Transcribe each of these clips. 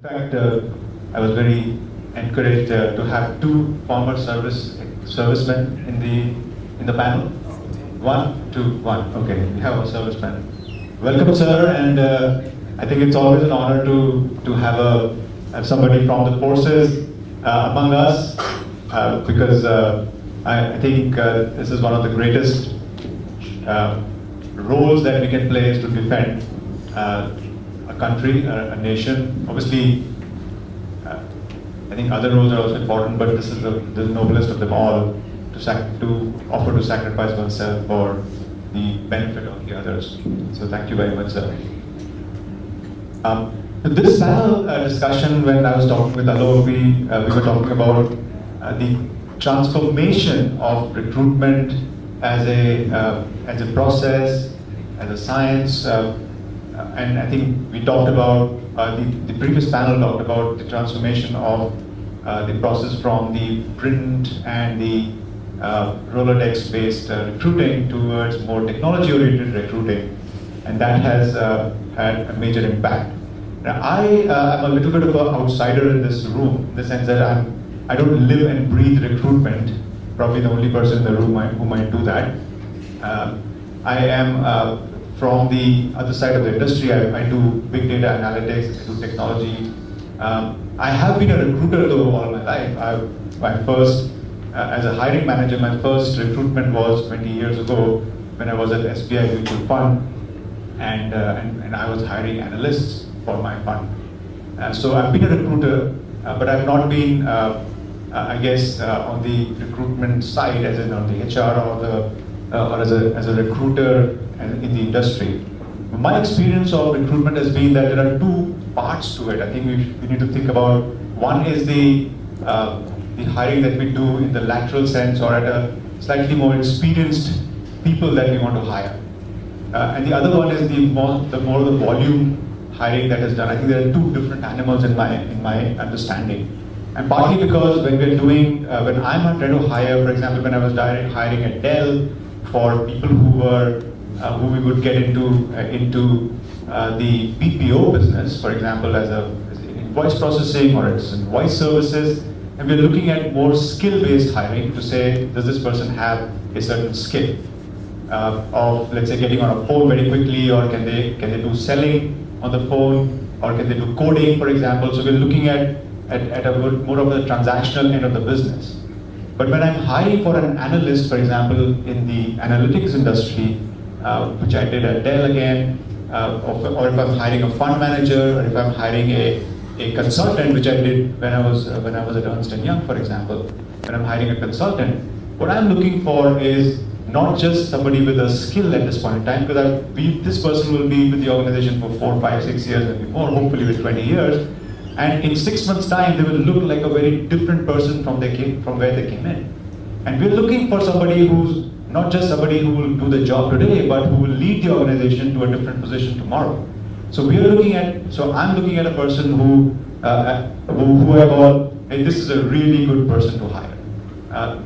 In fact, I was very encouraged to have two former servicemen in the panel. One, two, one. Okay, we have a serviceman. Welcome, sir, and I think it's always an honor to have somebody from the forces among us because I think this is one of the greatest roles that we can play is to defend a country, a nation. Obviously, I think other roles are also important, but this is the noblest of them all, to offer to sacrifice oneself for the benefit of the others. So thank you very much, sir. This panel discussion, when I was talking with Alok, we were talking about the transformation of recruitment as a process, as a science, and I think we talked about the previous panel talked about the transformation of the process from the print and the Rolodex-based recruiting towards more technology-oriented recruiting, and that has had a major impact. Now, I am a little bit of an outsider in this room, in the sense that I don't live and breathe recruitment. Probably the only person in the room who might do that. I am from the other side of the industry. I do big data analytics, I do technology. I have been a recruiter though all my life. My first, as a hiring manager, my first recruitment was 20 years ago when I was at SBI Mutual Fund, and I was hiring analysts for my fund. So I've been a recruiter, but I've not been, I guess, on the recruitment side, as in on the HR or as a recruiter in the industry. My experience of recruitment has been that there are two parts to it. I think we need to think about, one is the hiring that we do in the lateral sense or at a slightly more experienced people that we want to hire. And the other one is the more the volume hiring that is done. I think there are two different animals in my understanding. And partly because when we're doing, when I'm trying to hire, for example, when I was hiring at Dell for people who we would get into the BPO business, for example, as in voice processing or as in voice services, and we're looking at more skill-based hiring to say, does this person have a certain skill of, let's say, getting on a phone very quickly, or can they do selling on the phone, or can they do coding, for example? So we're looking at a more of the transactional end of the business. But when I'm hiring for an analyst, for example, in the analytics industry, which I did at Dell again, or if I'm hiring a fund manager, or if I'm hiring a consultant, which I did when I was at Ernst & Young, for example, when I'm hiring a consultant, what I'm looking for is not just somebody with a skill at this point in time, because this person will be with the organization for 4, 5, 6 years, maybe more, hopefully with 20 years, and in 6 months' time, they will look like a very different person from where they came in. And we're looking for somebody who's not just somebody who will do the job today, but who will lead the organization to a different position tomorrow. So I'm looking at a person who I call, hey, this is a really good person to hire.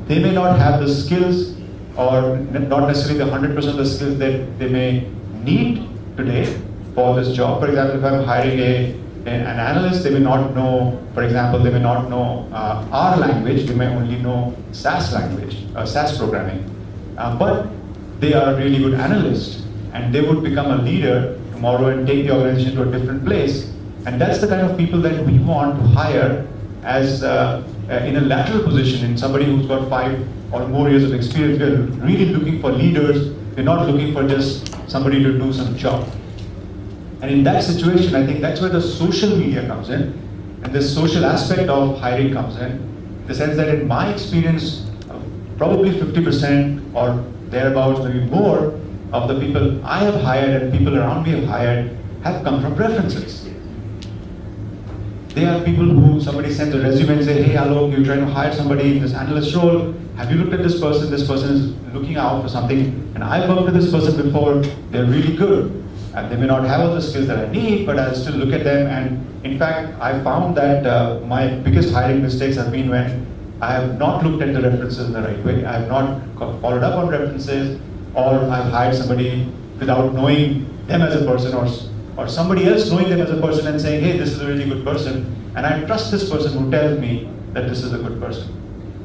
They may not have the skills, or not necessarily the 100% of the skills that they may need today for this job. For example, if I'm hiring an analyst, they may not know, for example, they may not know R language, they may only know SAS language, SAS programming. But they are a really good analyst, and they would become a leader tomorrow and take the organization to a different place. And that's the kind of people that we want to hire as in a lateral position, in somebody who's got 5 or more years of experience. We're really looking for leaders. We're not looking for just somebody to do some job. And in that situation, I think that's where the social media comes in, and the social aspect of hiring comes in the sense that in my experience, probably 50% or thereabouts, maybe more, of the people I have hired and people around me have hired have come from references. They are people who somebody sends a resume and say, hey Alok, you're trying to hire somebody in this analyst role. Have you looked at this person? This person is looking out for something, and I've worked with this person before. They're really good. And they may not have all the skills that I need, but I'll still look at them. And in fact, I found that my biggest hiring mistakes have been when I have not looked at the references in the right way. I have not followed up on references, or I've hired somebody without knowing them as a person, or or somebody else knowing them as a person and saying, hey, this is a really good person, and I trust this person who tells me that this is a good person.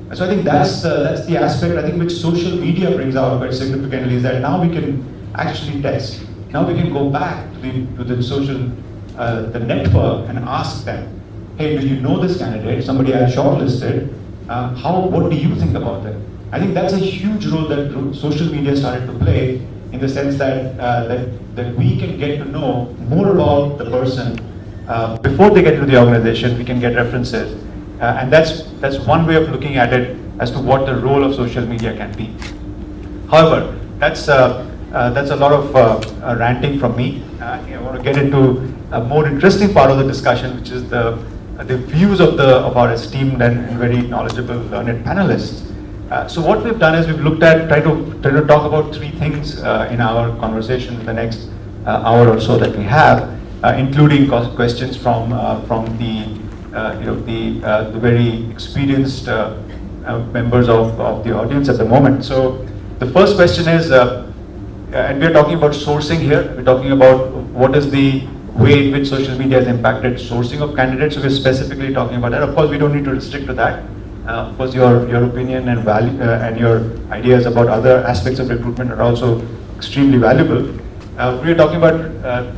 And so I think that's the aspect I think which social media brings out quite significantly, is that now we can actually test. Now we can go back to the social, the network, and ask them, hey, do you know this candidate? Somebody I shortlisted. What do you think about them? I think that's a huge role that social media started to play, in the sense that that we can get to know more about the person before they get into the organization. We can get references, and that's one way of looking at it as to what the role of social media can be. However, that's a lot of ranting from me. I want to get into a more interesting part of the discussion, which is the views of our esteemed and very knowledgeable learned panelists. So what we've done is we've looked at try to talk about three things in our conversation in the next hour or so that we have, including questions from the very experienced members of the audience at the moment. So the first question is, and we are talking about sourcing here. We're talking about what is the way in which social media has impacted sourcing of candidates. So we're specifically talking about that. Of course, we don't need to restrict to that. Of course, your opinion and value and your ideas about other aspects of recruitment are also extremely valuable. We're talking about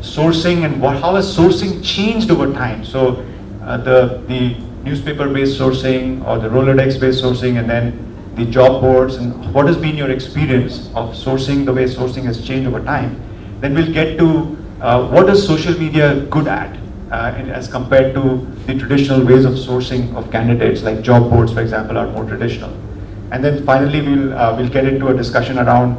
sourcing and how has sourcing changed over time. So the newspaper-based sourcing or the Rolodex-based sourcing, and then the job boards, and what has been your experience of sourcing, the way sourcing has changed over time. Then we'll get to what is social media good at as compared to the traditional ways of sourcing of candidates, like job boards, for example, are more traditional. And then finally, we'll get into a discussion around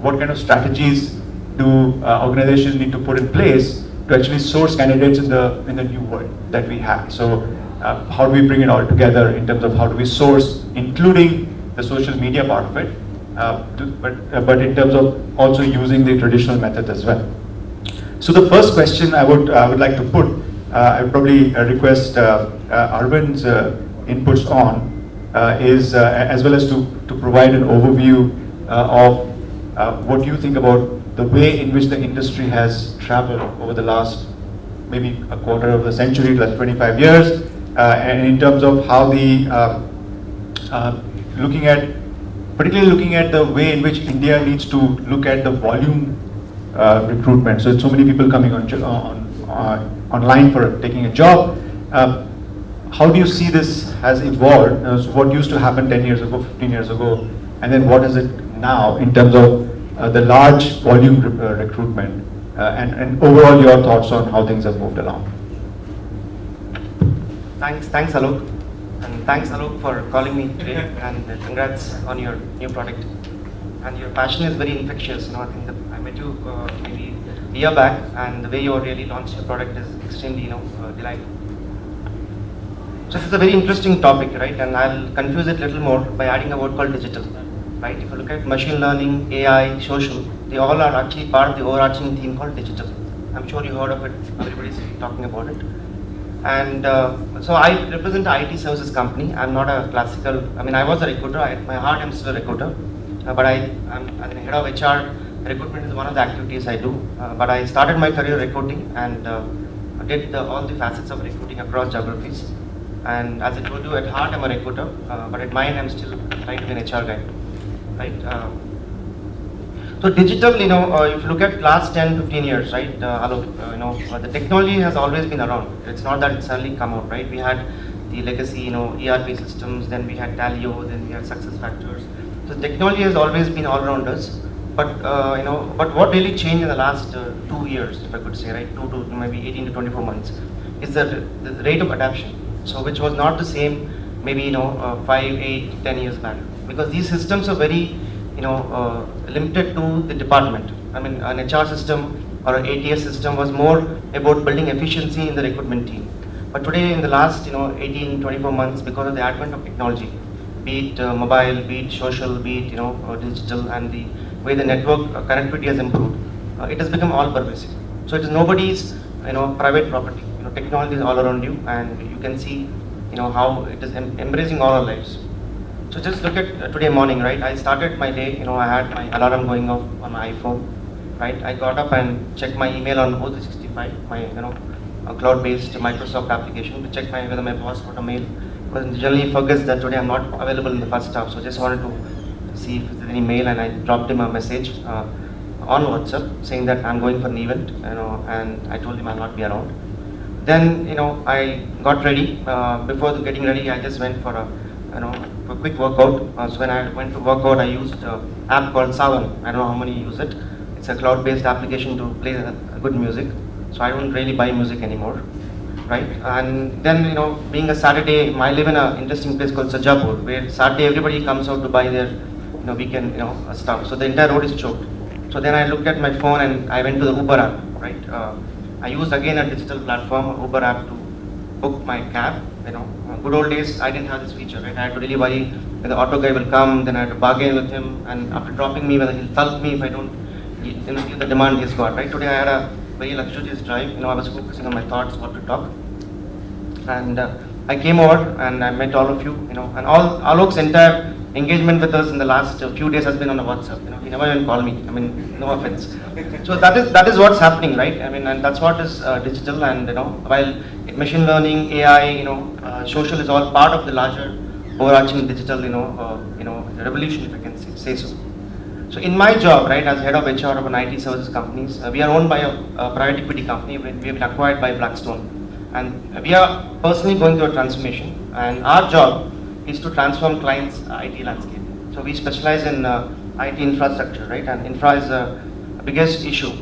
what kind of strategies do organizations need to put in place to actually source candidates in the new world that we have. So how do we bring it all together in terms of how do we source, including the social media part of it, but in terms of also using the traditional methods as well. So the first question I would like to put, I would probably request Arvind's inputs on, is as well as to provide an overview of what you think about the way in which the industry has traveled over the last maybe a quarter of a century, that's 25 years, and in terms of how particularly looking at the way in which India needs to look at the volume recruitment. So many people coming online for taking a job. How do you see this has evolved? So what used to happen 10 years ago, 15 years ago, and then what is it now in terms of the large volume recruitment, and overall your thoughts on how things have moved along? Thanks Alok, and thanks Alok for calling me today, and congrats on your new product. And your passion is very infectious. I think I met you maybe a year back, and the way you really launched your product is extremely delightful. So this is a very interesting topic, right? And I'll confuse it a little more by adding a word called digital, right? If you look at machine learning, AI, social, they all are actually part of the overarching theme called digital. I'm sure you heard of it. Everybody's talking about it. And so I represent an IT services company. I'm not a classical, I was a recruiter. At my heart, I'm still a recruiter. But I'm as the head of HR, recruitment is one of the activities I do. But I started my career recruiting and did all the facets of recruiting across geographies. And as I told you, at heart I'm a recruiter, but at mind I'm still trying to be an HR guy, right? So digital, if you look at last 10, 15 years, right, Alok, the technology has always been around. It's not that it's suddenly come out, right? We had the legacy, ERP systems, then we had Talio, then we had SuccessFactors. So technology has always been all around us, but but what really changed in the last 2 years, if I could say, right, 2 to maybe 18 to 24 months, is the rate of adoption. So which was not the same, maybe 5, 8, 10 years back, because these systems are very limited to the department. An HR system or an ATS system was more about building efficiency in the recruitment team. But today, in the last 18, 24 months, because of the advent of technology, be it mobile, be it social, be it digital, and the way the network connectivity has improved, it has become all pervasive. So it is nobody's private property. Technology is all around you, and you can see how it is embracing all our lives. So just look at today morning, right? I started my day, I had my alarm going off on my iPhone, right? I got up and checked my email on O365, my a cloud-based Microsoft application, to check whether my boss got a mail. Because generally forgets that today I'm not available in the first half, so just wanted to see if there's any mail, and I dropped him a message on WhatsApp saying that I'm going for an event, and I told him I'll not be around. Then I got ready. Before getting ready, I just went for a quick workout. So when I went to work out, I used an app called Savan. I don't know how many use it. It's a cloud-based application to play good music. So I don't really buy music anymore, right? And then being a Saturday, I live in an interesting place called Sajapur, where Saturday everybody comes out to buy their weekend stuff. So the entire road is choked. So then I looked at my phone and I went to the Uber app, right? I used again a digital platform, Uber app, to book my cab. Good old days, I didn't have this feature, right? I had to really worry when the auto guy will come, then I had to bargain with him, and after dropping me, whether he'll thump me if I don't give the demand he's got, right? Today I had a very luxurious drive. I was focusing on my thoughts, what to talk, and I came over and I met all of you. And Alok's entire engagement with us in the last few days has been on a WhatsApp. He never even called me. No offense. So that is what's happening, right? And that's what is digital. And while machine learning, AI, social is all part of the larger overarching digital, revolution, if I can say so. So in my job, right, as head of HR of an IT services companies, we are owned by a private equity company. We have been acquired by Blackstone, and we are personally going through a transformation. And our job is to transform clients' IT landscape. So we specialize in IT infrastructure, right? And infra is the biggest issue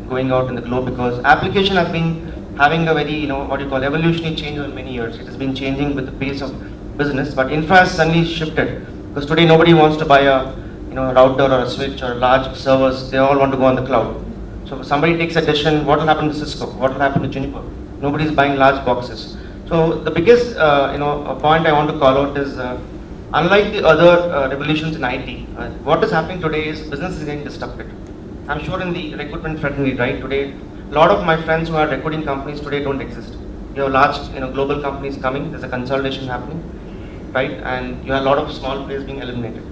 going out in the globe, because application has been having a very, evolutionary change over many years. It has been changing with the pace of business, but infra has suddenly shifted, because today nobody wants to buy a router or a switch or large servers. They all want to go on the cloud. So if somebody takes a decision, what will happen to Cisco? What will happen to Juniper? Nobody is buying large boxes. So the biggest point I want to call out is, unlike the other revolutions in IT, what is happening today is business is getting disrupted. I'm sure in the recruitment fraternity, right, today, a lot of my friends who are recruiting companies today don't exist. You have large global companies coming, there's a consolidation happening, right, and you have a lot of small players being eliminated.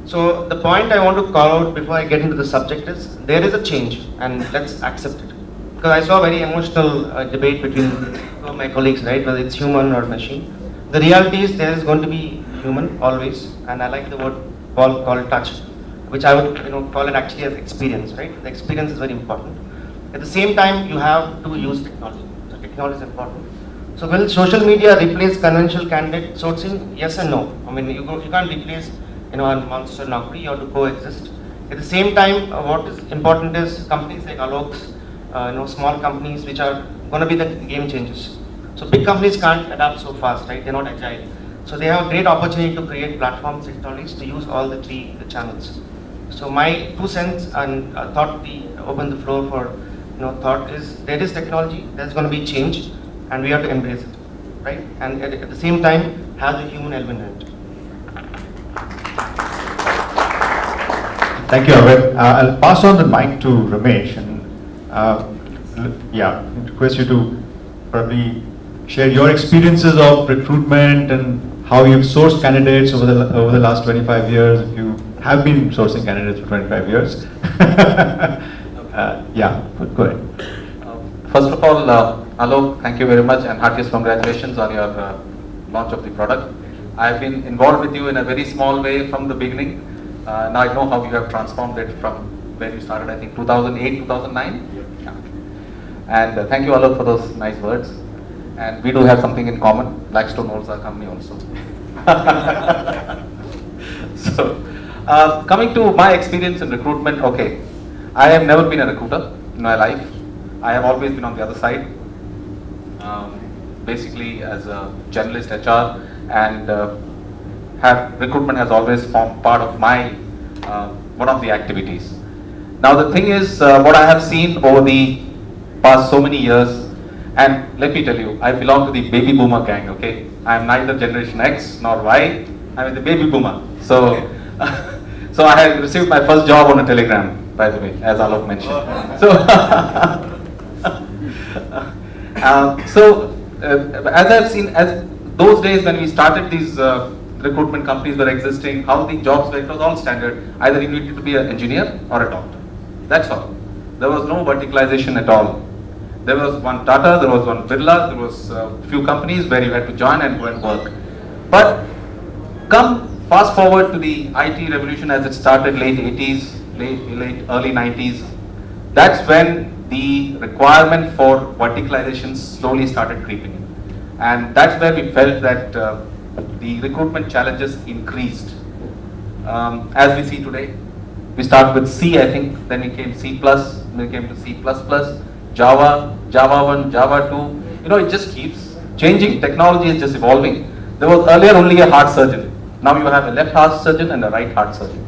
So the point I want to call out before I get into the subject is, there is a change, and let's accept it. Because I saw a very emotional debate between two of my colleagues, right, whether it's human or machine. The reality is there is going to be human always, and I like the word Paul called touch, which I would call it actually as experience, right? The experience is very important. At the same time, you have to use technology. So technology is important. So will social media replace conventional candidate sourcing? Yes and no. You can't replace a monster Naukri. You have to coexist. At the same time, what is important is companies like Alok's, small companies which are going to be the game changers. So big companies can't adapt so fast, right? They're not agile. So they have a great opportunity to create platforms, technologies to use all the channels. So my 2 cents and thought open the floor for thought is, there is technology, there's going to be change, and we have to embrace it, right? And at the same time, have the human element in it. Thank you, Arvind. I'll pass on the mic to Ramesh, and request you to probably share your experiences of recruitment and how you've sourced candidates over the last 25 years, if you have been sourcing candidates for 25 years. Go ahead. First of all, Alok, thank you very much, and heartiest congratulations on your launch of the product. I've been involved with you in a very small way from the beginning. Now I know how you have transformed it from where you started, I think 2008, 2009. Yeah. And thank you, Alok, for those nice words. And we do have something in common. Blackstone owns our company also. So, coming to my experience in recruitment, okay, I have never been a recruiter in my life. I have always been on the other side, basically as a generalist HR, and recruitment has always formed part of my one of the activities. Now the thing is, what I have seen over the past so many years, and let me tell you, I belong to the baby boomer gang, okay? I am neither generation X nor Y, I am the baby boomer. So, so I have received my first job on a telegram, by the way, as Alok mentioned. So, as I've seen, as those days when we started these recruitment companies were existing, how the jobs were, it was all standard. Either you needed to be an engineer or a doctor. That's all. there was no verticalization at all. There was one Tata, there was one Birla, there was a few companies where you had to join and go and work. But come fast forward to the IT revolution as it started late 80s, early 90s. That's when the requirement for verticalization slowly started creeping in. And that's where we felt that the recruitment challenges increased. As we see today, we start with C, I think, then we came C+, then we came to C++, Java, Java 1, Java 2. You know, it just keeps changing. Technology is just evolving. There was earlier only a heart surgeon. Now you have a left heart surgeon and a right heart surgeon.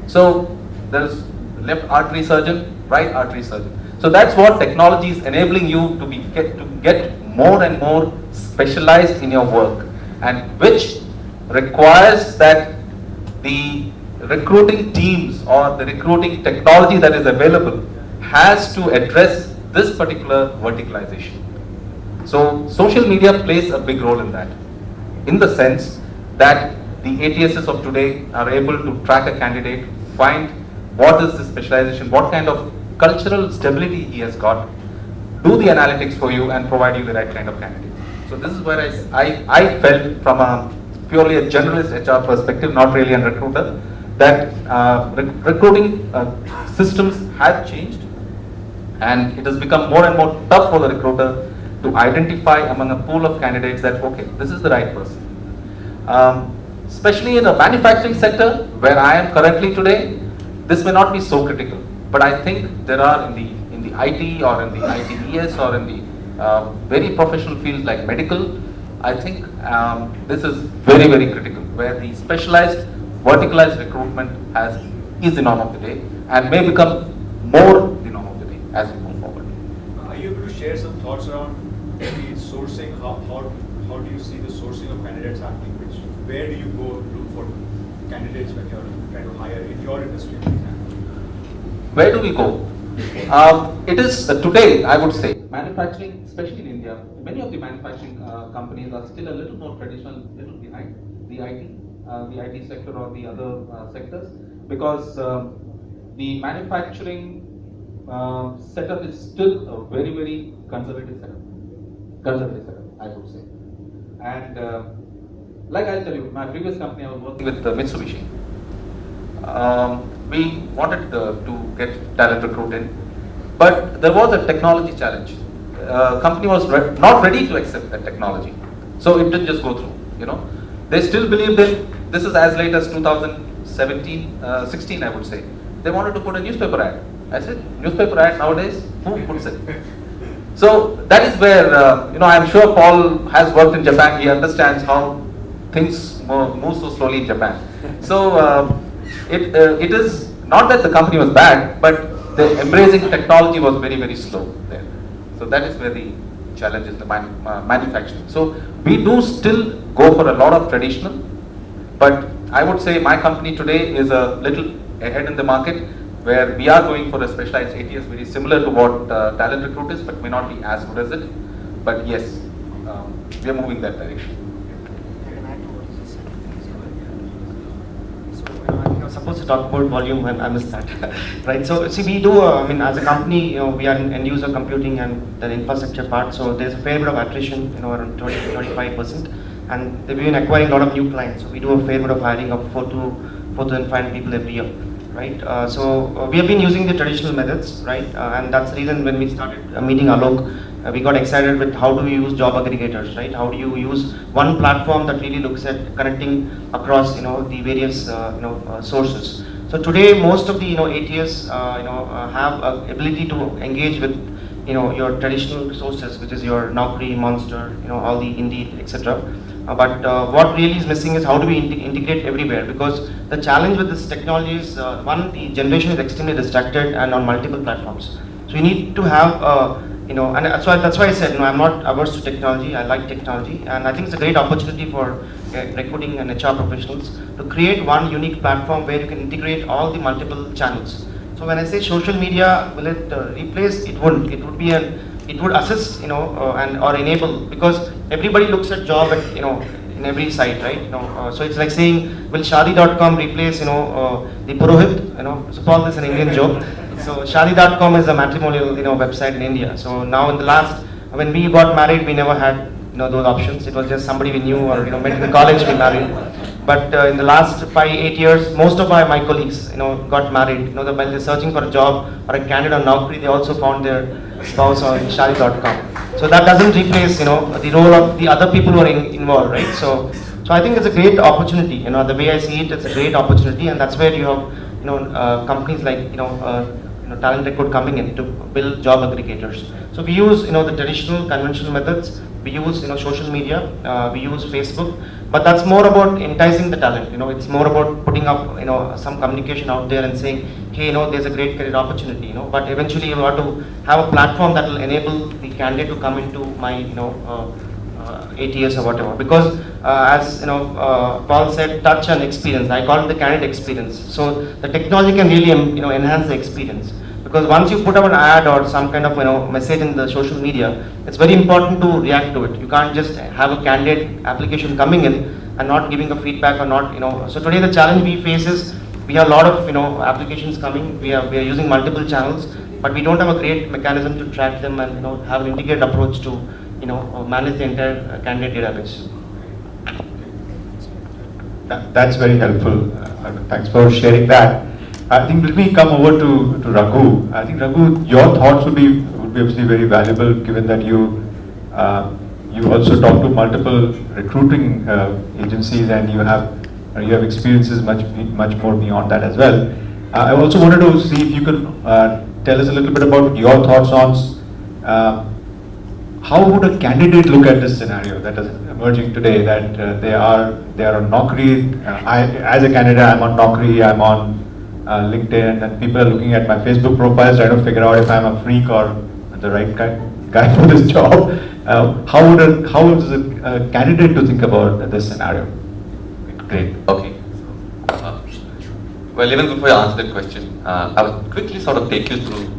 So there's left artery surgeon, right artery surgeon. So that's what technology is enabling you to get more and more specialized in your work, and which requires that the recruiting teams or the recruiting technology that is available has to address this particular verticalization. So social media plays a big role in that, in the sense that the ATSs of today are able to track a candidate, find what is the specialization, what kind of cultural stability he has got, do the analytics for you and provide you the right kind of candidate. So this is where I felt from a purely a generalist HR perspective, not really a recruiter, that recruiting systems have changed, and it has become more and more tough for the recruiter to identify among a pool of candidates that, okay, this is the right person. Especially in the manufacturing sector, where I am currently today, this may not be so critical. But I think there are in the IT or in the ITES or in the very professional fields like medical, I think this is very, very critical, where the specialized, verticalized recruitment is the norm of the day and may become more the norm of the day as we move forward. Are you able to share some thoughts around the sourcing? How do you see the sourcing of candidates happening? Where do you go look for candidates when you're trying to hire in your industry, for example? Where do we go? It is today, I would say, manufacturing, especially in India, many of the manufacturing companies are still a little more traditional, little behind the IT sector or the other sectors, because the manufacturing setup is still a very, very conservative setup, I would say. And like I'll tell you, my previous company, I was working with Mitsubishi. We wanted to get TalentRecruit in, but there was a technology challenge. Company was not ready to accept that technology, so it didn't just go through. You know, they still believed in this is as late as 2017, 16, I would say. They wanted to put a newspaper ad. I said, newspaper ad nowadays, who puts it? So that is where you know, I'm sure Paul has worked in Japan. He understands how things move so slowly in Japan. So it is not that the company was bad, but the embracing technology was very, very slow there. So that is where the challenge is, the manufacturing. So we do still go for a lot of traditional, but I would say my company today is a little ahead in the market, where we are going for a specialized ATS very similar to what TalentRecruit is, but may not be as good as it. But yes, we are moving that direction. Supposed to talk about volume and I missed that, right? So see, we do, I mean, as a company, you know, we are in end user computing and the infrastructure part, so there's a fair bit of attrition, you know, around 20-25%, and we've been acquiring a lot of new clients, so we do a fair bit of hiring of 4,500 people every year, right? So we have been using the traditional methods, right? And that's the reason when we started meeting Alok, we got excited with how do we use job aggregators, right? How do you use one platform that really looks at connecting across, you know, the various, sources. So today, most of the, ATS, have ability to engage with, your traditional sources, which is your Naukri, Monster, all the Indeed, etc. But what really is missing is how do we integrate everywhere? Because the challenge with this technology is, one, the generation is extremely distracted and on multiple platforms. So you need to have, and so that's why I said, I'm not averse to technology. I like technology, and I think it's a great opportunity for recruiting and HR professionals to create one unique platform where you can integrate all the multiple channels. So when I say social media, will it replace? It wouldn't. It would be it would assist, and or enable, because everybody looks at job at, in every site, right? So it's like saying, will Shadi.com replace, the Purohit? So Paul, this is an Indian joke. So Shadi.com is a matrimonial, website in India. So now in the last, when we got married, we never had, those options. It was just somebody we knew or, met in college, we married. But in the last 5-8 years, most of my colleagues, got married. When they're searching for a job or a candidate on Naukri, they also found their spouse on Shadi.com. So that doesn't replace, the role of the other people who are involved, right? So I think it's a great opportunity. The way I see it, it's a great opportunity, and that's where you have, companies like, TalentRecruit coming in to build job aggregators. So we use, the traditional conventional methods. We use, social media. We use Facebook. But that's more about enticing the talent. It's more about putting up, some communication out there and saying, hey, there's a great career opportunity. But eventually you have to have a platform that will enable the candidate to come into my, 8 years or whatever. Because as Paul said, touch and experience. I call it the candidate experience. So the technology can really enhance the experience. Because once you put up an ad or some kind of message in the social media, it's very important to react to it. You can't just have a candidate application coming in and not giving a feedback or not. So today the challenge we face is we have a lot of applications coming. We are using multiple channels, but we don't have a great mechanism to track them and have an integrated approach to manage the entire candidate database. That's very helpful. Thanks for sharing that. I think let me come over to Raghu. I think Raghu, your thoughts would be obviously very valuable, given that you also talk to multiple recruiting agencies and you have experiences much more beyond that as well. I also wanted to see if you could tell us a little bit about your thoughts on how would a candidate look at this scenario that is emerging today, that they are on Naukri. As a candidate, I'm on Naukri, I'm on LinkedIn, and people are looking at my Facebook profiles trying to figure out if I'm a freak or the right guy for this job. How is a candidate to think about this scenario? Great. Okay. Well, even before I answer that question, I will quickly sort of take you through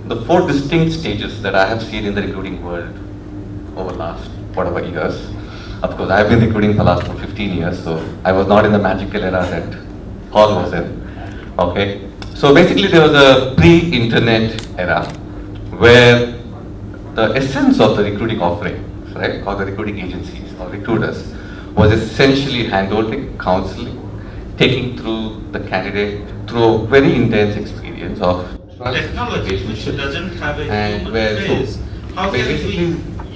the 4 distinct stages that I have seen in the recruiting world over the last whatever years. Of course, I have been recruiting for the last 15 years, so I was not in the magical era that Paul was in. Okay, so basically there was a pre-internet era where the essence of the recruiting offerings, right, or the recruiting agencies or recruiters was essentially hand-holding, counseling, taking through the candidate through a very intense experience of trust, technology which doesn't have a and human where face. How can we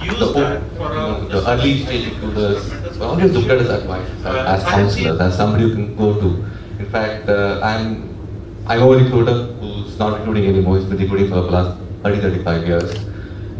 use that for the early stage recruiters were always looked at as advisors, as counselors, as somebody you can go to. In fact, I know a recruiter who's not recruiting anymore. He's been recruiting for the last 30-35 years.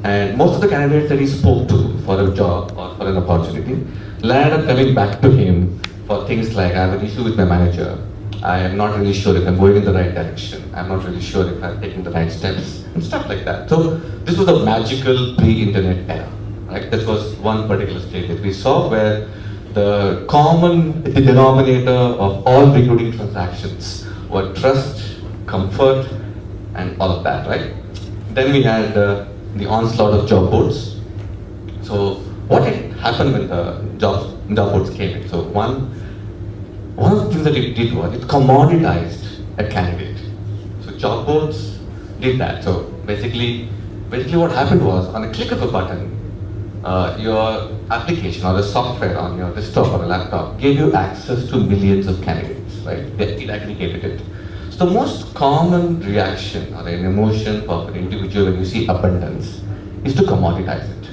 And most of the candidates that he spoke to for a job or for an opportunity landed up coming back to him for things like, I have an issue with my manager. I am not really sure if I'm going in the right direction. I'm not really sure if I'm taking the right steps and stuff like that. So this was a magical pre-internet era, right? This was one particular stage that we saw where the common denominator of all recruiting transactions were trust, comfort, and all of that, right? Then we had the onslaught of job boards. So what had happened when the job boards came in? So one of the things that it did was it commoditized a candidate. So job boards did that. So basically what happened was, on a click of a button, your application or the software on your desktop or a laptop gave you access to millions of candidates, right? It aggregated it. So the most common reaction or an emotion of an individual when you see abundance is to commoditize it.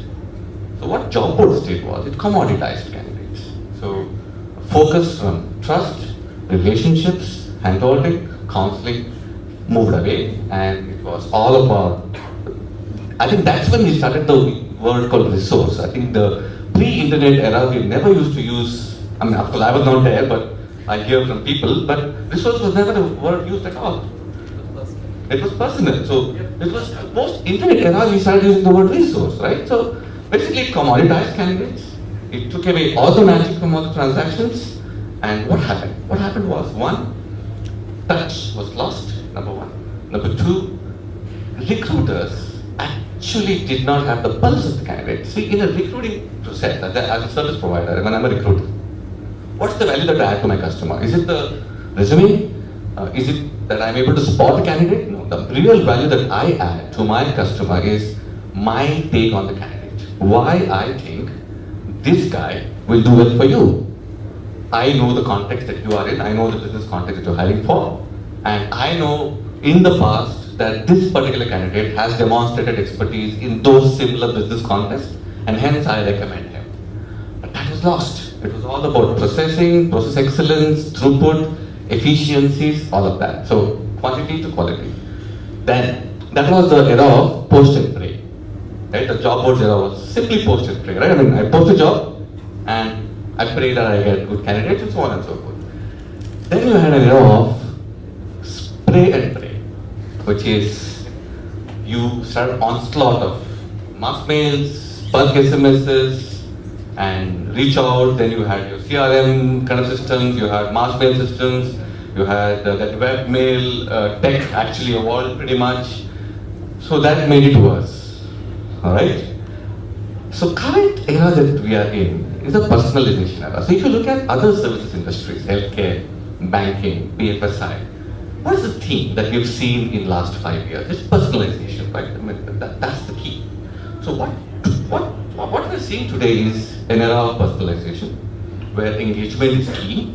So what job boards did was it commoditized candidates. So focus from trust, relationships, handholding, counseling moved away, and it was all about, I think that's when we started the word called resource. I think the pre-internet era, we never used to use, I mean, of course I was not there, but I hear from people, but resource was never a word used at all. It was personal. So it was post-internet era, we started using the word resource, right? So basically it commoditized candidates. It took away all the magic from all the transactions. And what happened? What happened was, one, touch was lost, number one. Number two, recruiters actually did not have the pulse of the candidate. See, in a recruiting process, as a service provider, when I'm a recruiter, what's the value that I add to my customer? Is it the resume? Is it that I'm able to spot the candidate? No. the real value that I add to my customer is my take on the candidate. Why I think this guy will do well for you. I know the context that you are in, I know the business context that you're hiring for, and I know in the past that this particular candidate has demonstrated expertise in those similar business contexts, and hence I recommend him. But that was lost. It was all about processing, process excellence, throughput, efficiencies, all of that. So quantity to quality. Then that was the era of post and pray. Right? The job boards era was simply post and pray. Right? I mean, I post a job and I pray that I get good candidates and so on and so forth. Then you had an era of spray and pray, which is you started onslaught of mass mails, bulk SMSs, and reach out. Then you had your CRM kind of systems, you had mass mail systems, you had that web mail tech actually evolved pretty much. So that made it worse. Alright? So current era that we are in is a personalization era. So if you look at other services industries, healthcare, banking, BFSI, what is the theme that we've seen in last 5 years? It's personalization, right? I mean, that's the key. So what we're seeing today is an era of personalization, where engagement is key.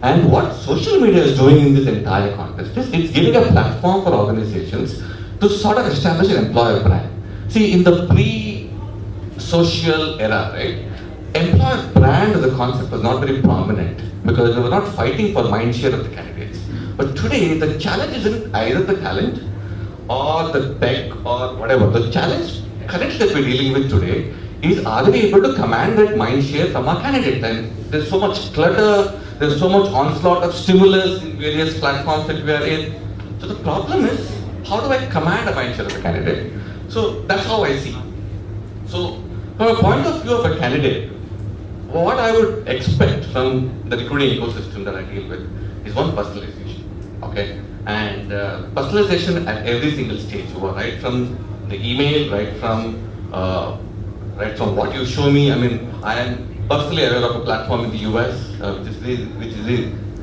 And what social media is doing in this entire context is it's giving a platform for organizations to sort of establish an employer brand. See, in the pre-social era, right, employer brand as a concept was not very prominent because they were not fighting for mind share of the candidates. But today, the challenge isn't either the talent or the tech or whatever. The challenge currently that we're dealing with today is, are we able to command that mind share from our candidate? And there's so much clutter, there's so much onslaught of stimulus in various platforms that we are in. So the problem is, how do I command a mind share of a candidate? So that's how I see. So from a point of view of a candidate, what I would expect from the recruiting ecosystem that I deal with is one, personalization. Okay, and personalization at every single stage, right from the email, right from what you show me. I mean, I am personally aware of a platform in the US which is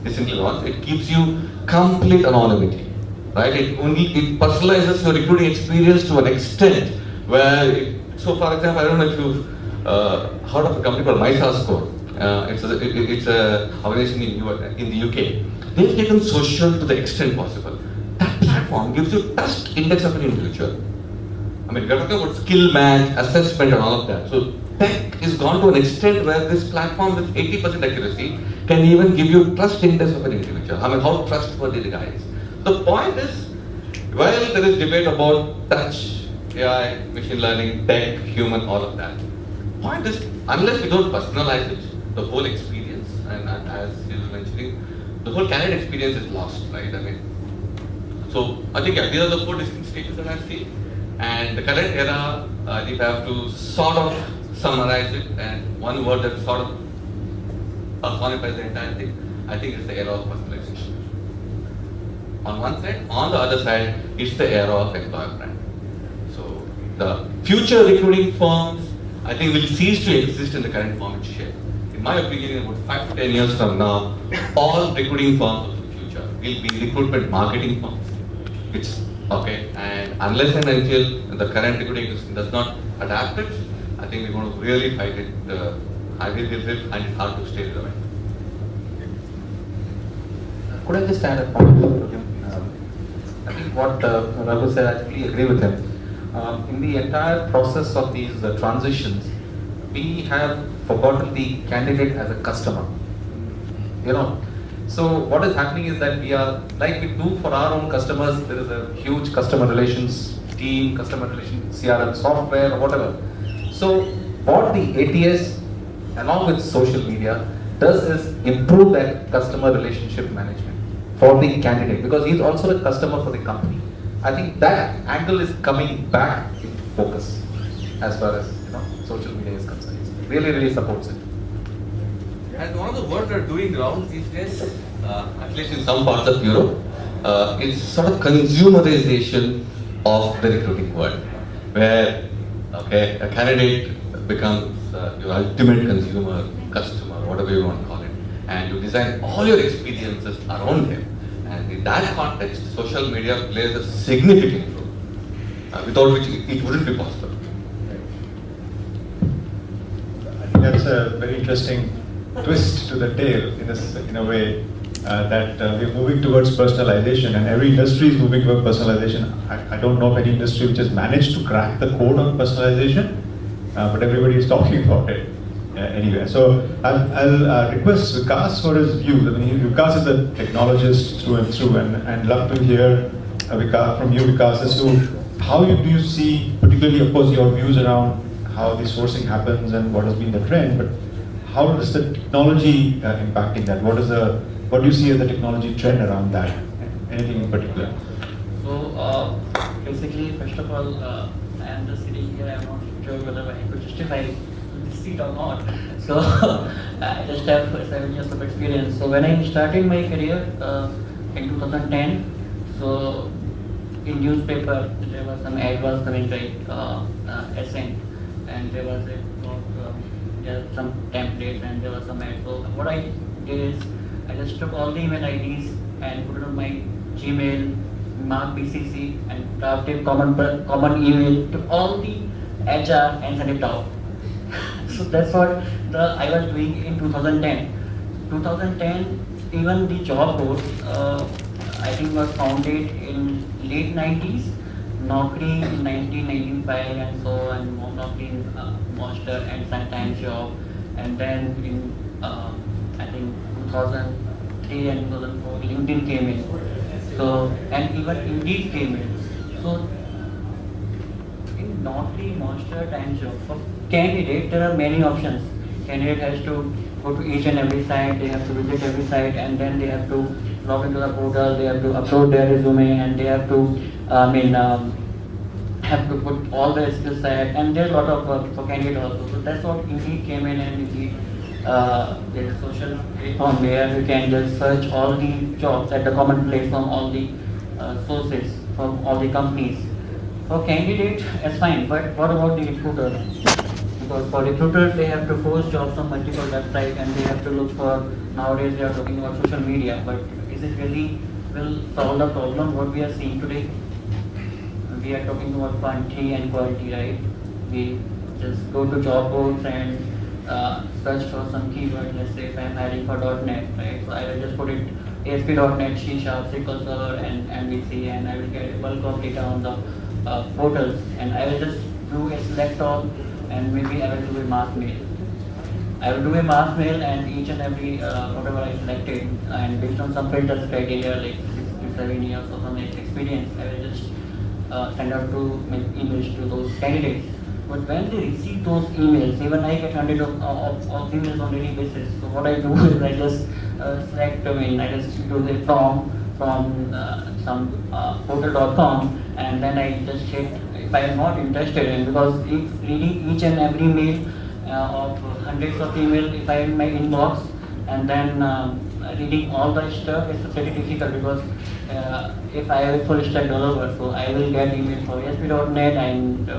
recently launched. It gives you complete anonymity, right? It personalizes your recruiting experience to an extent where, so for example, I don't know if you've heard of a company called MySaScore. It's a organization in the UK. They've taken social to the extent possible. That platform gives you trust index of an individual. I mean, we're talking about skill match, assessment and all of that. So tech is gone to an extent where this platform with 80% accuracy can even give you trust index of an individual. I mean, how trustworthy the guy is. The point is, while there is debate about touch, AI, machine learning, tech, human, all of that, point is, unless we don't personalize it, the whole experience, and as he was mentioning, the whole candidate experience is lost, right? I mean, so I think these are the 4 distinct stages that I see. And the current era, I think I have to sort of summarize it, and one word that sort of personifies the entire thing, I think it's the era of personalization. On one side, on the other side, it's the era of employer brand. So the future recruiting firms, I think, will cease to exist in the current form and shape. In my opinion, in about 5 to 10 years from now, all recruiting firms of the future will be recruitment marketing firms. It's okay, and unless and until the current recruiting ecosystem does not adapt it, I think we're going to really fight it. I will find it hard to stay relevant. Could I just add a point? I think what Raghu said, I fully agree with him. In the entire process of these transitions, we have forgotten the candidate as a customer. You know, so what is happening is that we are, like we do for our own customers, there is a huge customer relations team, customer relations CRM software, whatever. So what the ATS along with social media does is improve that customer relationship management for the candidate, because he's also a customer for the company. I think that angle is coming back into focus as far as social media is concerned. It really supports it. And one of the words that are doing rounds these days, at least in some parts of Europe, is sort of consumerization of the recruiting world, where a candidate becomes your ultimate consumer, customer, whatever you want to call it, and you design all your experiences around him, And in that context, social media plays a significant role, without which it wouldn't be possible. I think that's a very interesting twist to the tale in a way that we're moving towards personalization, and every industry is moving towards personalization. I don't know of any industry which has managed to crack the code on personalization, but everybody is talking about it anyway. So I'll request Vikas for his view. I mean, Vikas is a technologist through and through, and love to hear from you, Vikas, as to how do you see, particularly, of course, your views around how the sourcing happens and what has been the trend, but how does the technology impacting that? What do you see as the technology trend around that? Anything in particular? So basically, first of all, I am just sitting here. I'm not sure whether I could justify this seat or not. So I just have 7 years of experience. So when I started my career in 2010, so in newspaper there was some ad was coming, right, Ascent, and there was some templates and there was some ad. So what I did is I just took all the email IDs and put it on my Gmail, mark BCC, and drafted common email to all the HR and send it out. So that's what I was doing in 2010. 2010, even the job board, I think was founded in late 90s, Naukri in 1995 and so, and Naukri in Monster and sometimes job, and then in I think 2003 and 2004 LinkedIn came in. So, and even Indeed came in. So in Naukri, Monster, time job, for candidate there are many options. Candidate has to go to each and every site, they have to visit every site, and then they have to log into the portal, they have to upload their resume, and they have to have to put all the skill set, and there's a lot of work for candidate also. So that's what Indeed came in, and Indeed there's a social platform where you can just search all the jobs at the common platform, all the sources from all the companies. For candidate, it's fine, but what about the recruiter? Because for recruiters, they have to post jobs on multiple websites and they have to look for, nowadays they are talking about social media, but is it really will solve the problem what we are seeing today? We are talking about quantity and quality, right? We just go to job boards and search for some keyword. Let's say if I'm hiring for .NET, right? So I will just put it ASP.NET, C#, SkillScaler, and MVC, and I will get a bulk of data on the portals, and I will just do a select all, and maybe I will do a mass mail. I will do a mass mail, and each and every whatever I selected, and based on some filters criteria like 6 to 7 years or some experience, I will just send out to emails to those candidates. But when they receive those emails, even I get hundreds of emails on daily basis. So what I do is I just select, I just do the form from some portal.com, and then I just hit if I am not interested in, because if reading each and every mail of hundreds of emails, if I am in my inbox, and then reading all the stuff is very difficult, because if I have a full stack developer, so I will get email for ASP.NET and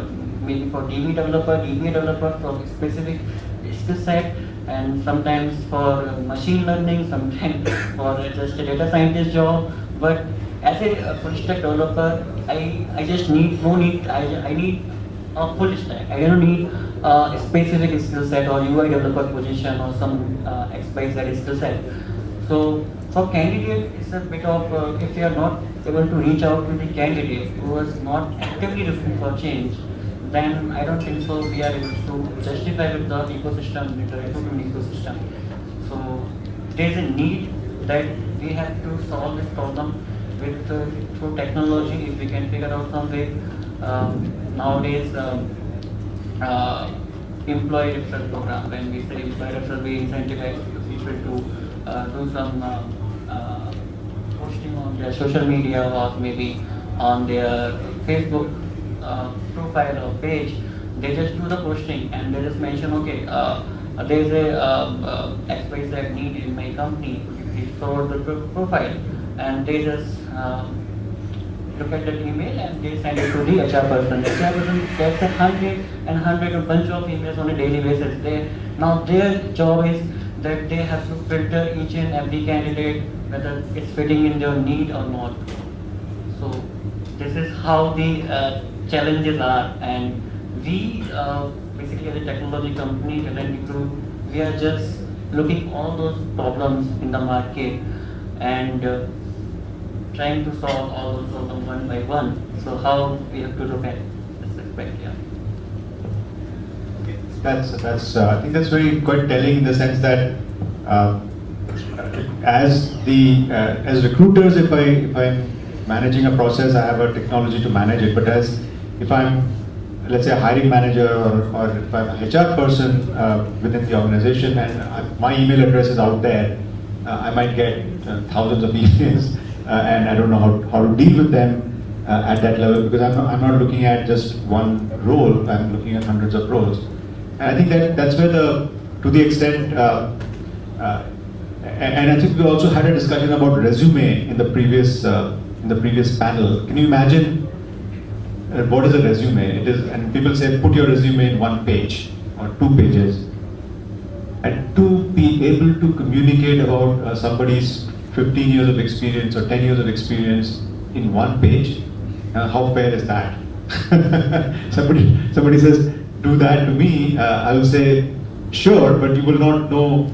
maybe for DB developer for specific skill set, and sometimes for machine learning, sometimes for just a data scientist job. But as a full stack developer, I just need I need a full stack. I don't need a specific skill set or UI developer position or some XYZ skill set. So for candidate, it's a bit of if you are not able to reach out to the candidate who is not actively looking for change, then I don't think so we are able to justify with the ecosystem, with the recruitment ecosystem. So there's a need that we have to solve this problem with through technology. If we can figure out some way, nowadays employee referral program, when we say employee referral, we incentivize people to do some posting on their social media or maybe on their Facebook profile or page. They just do the posting and they just mention, okay, there is a XYZ need in my company, please forward the profile, and they just look at that email and they send it to the HR person. The HR person gets 100 a bunch of emails on a daily basis. Now their job is that they have to filter each and every candidate whether it's fitting in their need or not. So this is how the challenges are, and we basically as a technology company, TalentRecruit, we are just looking all those problems in the market and trying to solve all those problems one by one. So how we have to look at this aspect, yeah. I think that's very quite telling in the sense that as recruiters, if I'm managing a process, I have a technology to manage it. But if I'm, let's say, a hiring manager or if I'm a HR person within the organization and my email address is out there, I might get thousands of emails and I don't know how to deal with them at that level, because I'm not looking at just one role, I'm looking at hundreds of roles. And I think that's where to the extent, and I think we also had a discussion about resume in the previous panel. Can you imagine what is a resume? It is, and people say put your resume in 1 page or 2 pages. And to be able to communicate about somebody's 15 years of experience or 10 years of experience in 1 page, how fair is that? Somebody says, do that to me, I will say, sure, but you will not know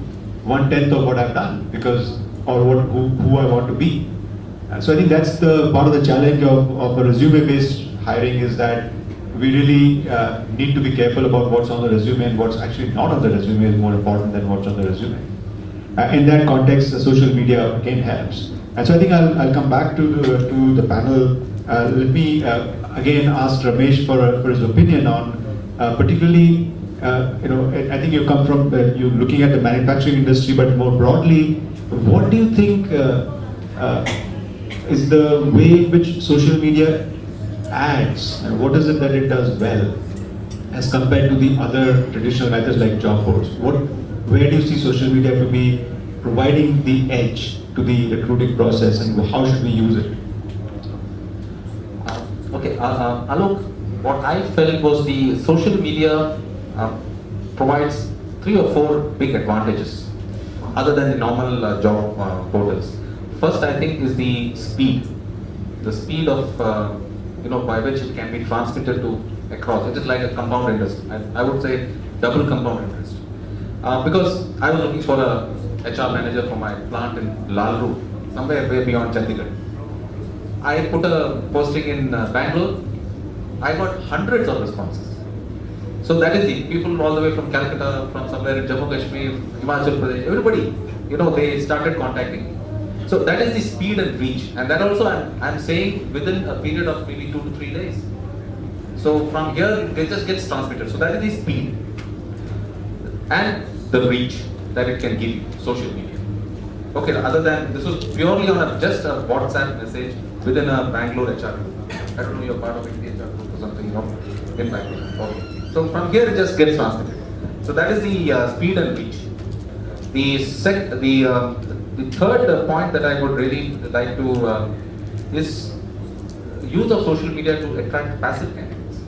1/10 of what I've done, because, or who I want to be. So I think that's the part of the challenge of a resume-based hiring, is that we really need to be careful about what's on the resume, and what's actually not on the resume is more important than what's on the resume. In that context, the social media again helps. And so I think I'll come back to the panel. Let me again ask Ramesh for his opinion on particularly, I think you come from you looking at the manufacturing industry, but more broadly, what do you think is the way in which social media ads, and what is it that it does well as compared to the other traditional methods like job boards? Where do you see social media to be providing the edge to the recruiting process, and how should we use it? Alok, what I felt was the social media provides 3 or 4 big advantages other than the normal job portals. First, I think, is the speed of by which it can be transmitted to across. It is like a compound interest. I would say double compound interest. Because I was looking for a HR manager for my plant in Lalru, somewhere way beyond Chandigarh. I put a posting in Bangalore. I got hundreds of responses. So that is the people all the way from Calcutta, from somewhere in Jammu Kashmir, Himachal Pradesh, everybody, they started contacting me. So that is the speed and reach, and that also I'm saying within a period of maybe 2 to 3 days. So from here it just gets transmitted. So that is the speed and the reach that it can give you, social media. Okay, other than this was purely on just a WhatsApp message within a Bangalore HR group. I don't know, you're part of the HR group or something, in Bangalore. Okay. So from here it just gets transmitted. So that is the speed and reach. The third point that I would really like to is use of social media to attract passive candidates.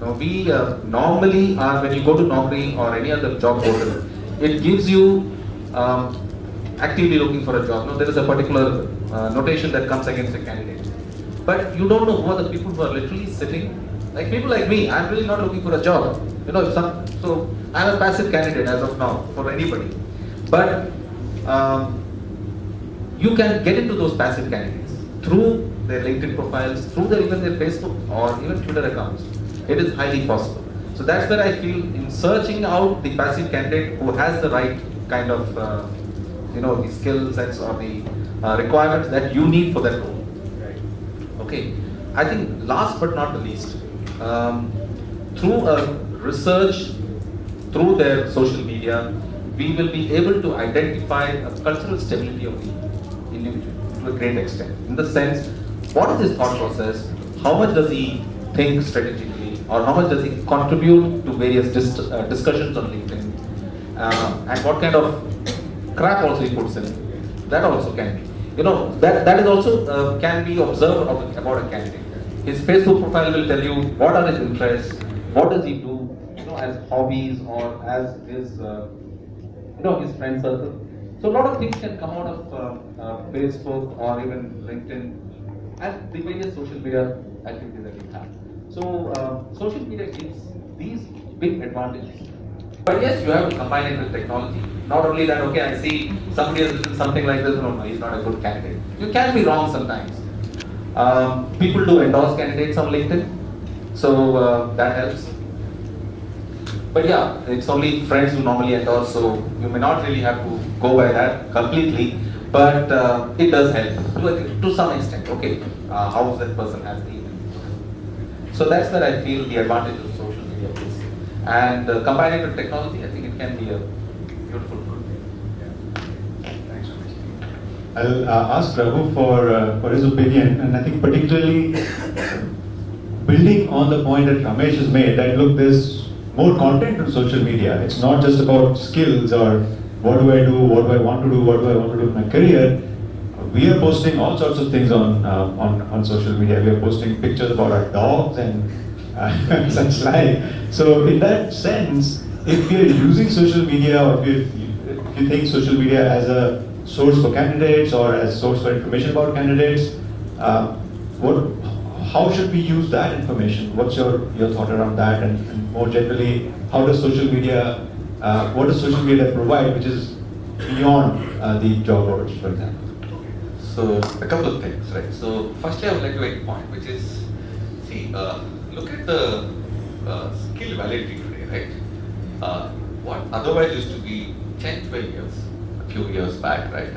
Now we normally are, when you go to Naukri or any other job portal, it gives you actively looking for a job. Now there is a particular notation that comes against a candidate, but you don't know who are the people who are literally sitting. Like people like me, I'm really not looking for a job. So I'm a passive candidate as of now for anybody. But you can get into those passive candidates through their LinkedIn profiles, through even their Facebook or even Twitter accounts. It is highly possible. So that's where I feel in searching out the passive candidate who has the right kind of the skill sets or the requirements that you need for that role. Right. Okay. I think last but not the least, through a research, through their social media, we will be able to identify a cultural stability of the individual to a great extent. In the sense, what is his thought process? How much does he think strategically, or how much does he contribute to various discussions on LinkedIn, and what kind of crap also he puts in. That also can be. That is also can be observed about a candidate. His Facebook profile will tell you what are his interests, what does he do, as hobbies or as his his friend circle. So a lot of things can come out of Facebook or even LinkedIn and the various social media activities that we have. So social media gives these big advantages. But yes, you have to combine it with technology. Not only that, okay, I see somebody has written something like this, no, he's not a good candidate. You can be wrong sometimes. People do endorse candidates on LinkedIn, so that helps. But yeah, it's only friends who normally endorse, so you may not really have to go by that completely, but it does help to some extent. Okay, how that person has been. So that's where I feel the advantage of social media is. And combine it with technology, I think it can be a beautiful tool. Thanks, Ramesh. I'll ask Raghu for his opinion, and I think particularly building on the point that Ramesh has made, that look, there's more content on social media. It's not just about skills or what do I do, what do I want to do, what do I want to do in my career. We are posting all sorts of things on social media. We are posting pictures about our dogs and such like. So in that sense, if we are using social media, or if you think social media as a source for candidates or as a source for information about candidates, how should we use that information? What's your thought around that? And more generally, how does social media, what does social media provide, which is beyond the job boards, for example? So a couple of things, right? So firstly, I would like to make a point, which is, see, look at the skill validity today, right? What otherwise used to be 10, 12 years, a few years back, right?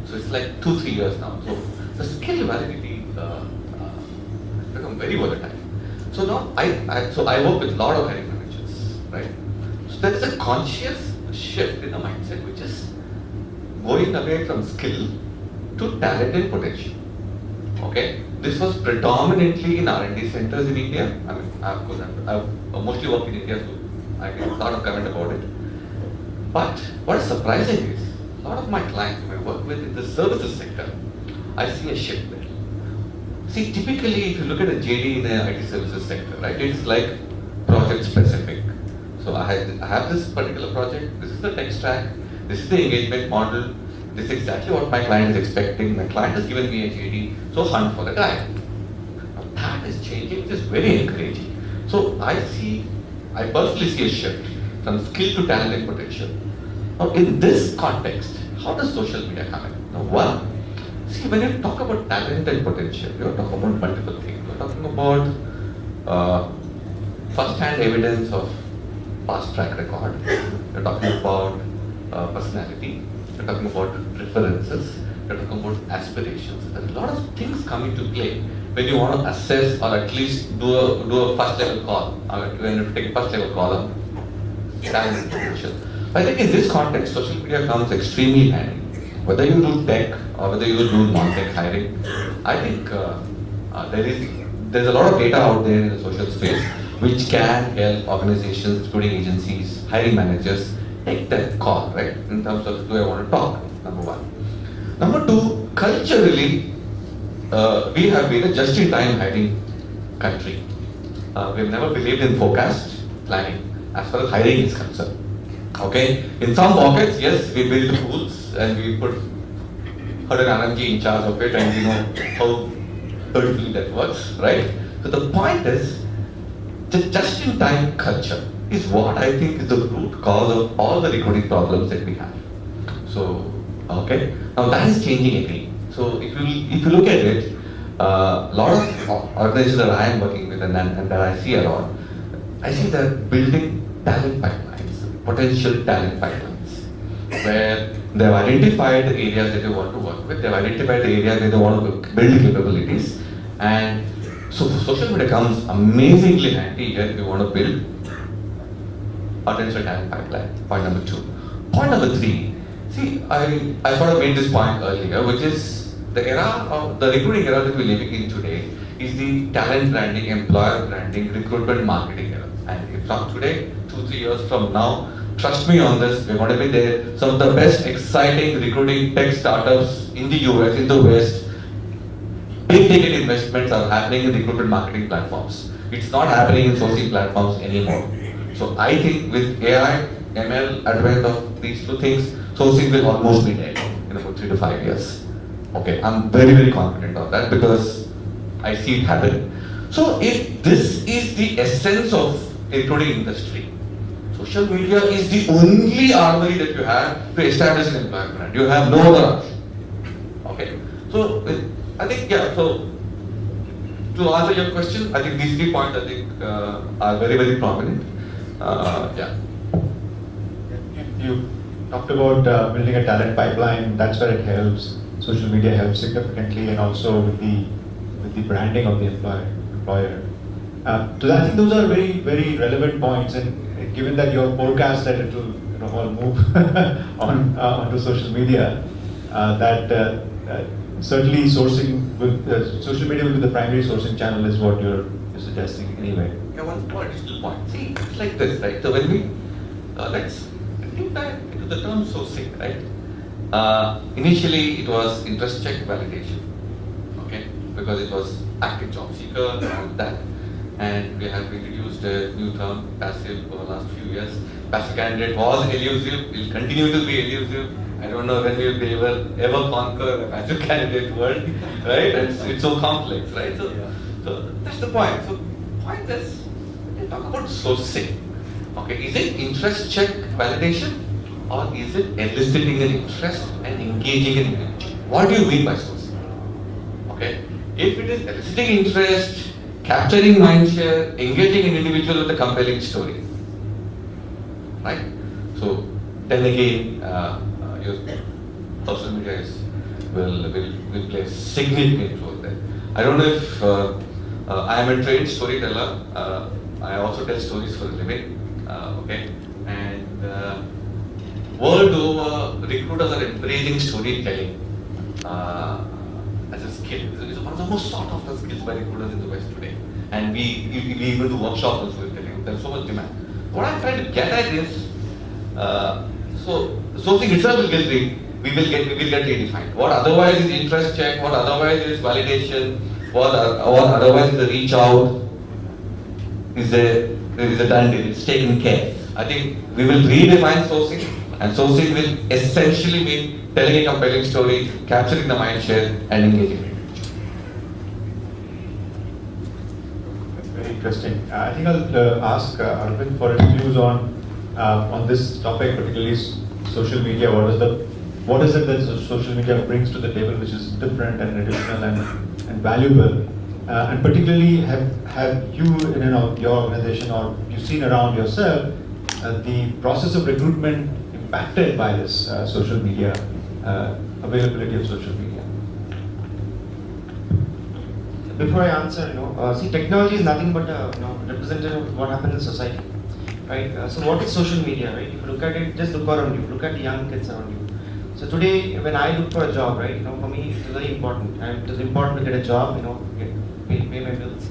So it's like 2-3 years now. So the skill validity has become very volatile. So now I work with a lot of hiring managers, right? So there is a conscious shift in the mindset, which is going away from skill to talent and potential. Okay, this was predominantly in R&D centers in India. I mean, I've mostly worked in India, so I get a lot of comment about it. But what is surprising is, a lot of my clients who I work with in the services sector, I see a shift there. See, typically, if you look at a JD in the IT services sector, right, it's like project specific. So I have this particular project. This is the tech stack. This is the engagement model. This is exactly what my client is expecting. My client has given me a JD, so hunt for the guy. Now that is changing, which is very encouraging. So I personally see a shift from skill to talent and potential. Now in this context, how does social media come in? Now one, see, when you talk about talent and potential, you're talking about multiple things. You're talking about first-hand evidence of past track record. You're talking about personality. You're talking about references, you're talking about aspirations. There are a lot of things come into play when you want to assess or at least do a first level call. When you take a first level call on talent potential. I think in this context, social media comes extremely handy. Whether you do tech or whether you do non-tech hiring, I think there's a lot of data out there in the social space which can help organizations, including agencies, hiring managers, take that call, right? In terms of, do I want to talk? Number one. Number two, culturally, we have been a just-in-time hiring country. We've never believed in forecast planning as far as hiring is concerned. Okay? In some pockets, yes, we build tools and we put an RMG in charge of it, and you know how beautifully that works, right? So the point is, the just-in-time culture is what I think is the root cause of all the recruiting problems that we have. So, okay, now that is changing again. So if you look at it, a lot of organizations that I am working with and that I see a lot, I see that building talent pipelines, potential talent pipelines, where they have identified the areas that they want to work with, they have identified the areas where they want to build capabilities, and so social media comes amazingly handy here if you want to build potential talent pipeline. Point number two. Point number three. See, I sort of made this point earlier, which is the era of the recruiting era that we're living in today is the talent branding, employer branding, recruitment marketing era. And if not today, 2-3 years from now, trust me on this, we're going to be there. Some of the best exciting recruiting tech startups in the US, in the West, big ticket investments are happening in recruitment marketing platforms. It's not happening in sourcing platforms anymore. So I think with AI, ML, advent of these two things, sourcing will almost be dead in about 3 to 5 years. Okay, I'm very, very confident of that because I see it happening. So if this is the essence of recruiting industry, social media is the only armory that you have to establish an employer brand. You have no other option. Okay, so I think, yeah, so to answer your question, I think these 3 points I think are very, very prominent. Yeah. You talked about building a talent pipeline. That's where it helps. Social media helps significantly, and also with the branding of the employer. So I think those are very, very relevant points. And given that your forecast that it will all move onto social media, certainly sourcing with social media will be the primary sourcing channel is what you're suggesting anyway. Yeah, one more additional point. See, it's like this, right? So when we let's get back into the term sourcing, right? Initially, it was interest check validation, okay? Because it was active job seeker and that, and we have introduced a new term, passive, over the last few years. Passive candidate was elusive, will continue to be elusive. I don't know when we'll be able ever conquer the passive candidate world, right? It's so complex, right? So that's the point. So point is, when you talk about sourcing, okay, is it interest check validation or is it eliciting an interest and engaging an individual? What do you mean by sourcing? Okay, if it is eliciting interest, capturing mindshare, engaging an individual with a compelling story, right? So then again, your social media will play a significant role there. I don't know if I am a trained storyteller. I also tell stories for a living. Okay, and world over, recruiters are embracing storytelling as a skill. It's one of the most sought after skills by recruiters in the West today. And we even do workshops on storytelling. There's so much demand. What I'm trying to get at is, so sourcing itself will get redefined. What otherwise is interest check, what otherwise is validation, what otherwise is a reach out, is a done deal, it's taken care. I think we will redefine sourcing, and sourcing will essentially mean telling a compelling story, capturing the mind share, and engaging it. That's very interesting. I think I'll ask Arvind for his views on this topic, particularly social media. What is it that social media brings to the table which is different and additional and valuable? And particularly, have you in your organization or you've seen around yourself the process of recruitment impacted by this social media, availability of social media? Before I answer, see, technology is nothing but a representative of what happens in society, right? So what is social media, right? If you look at it, just look around you, look at the young kids around you. So today, when I look for a job, right, for me it's very important, and it is important to get a job, pay my bills.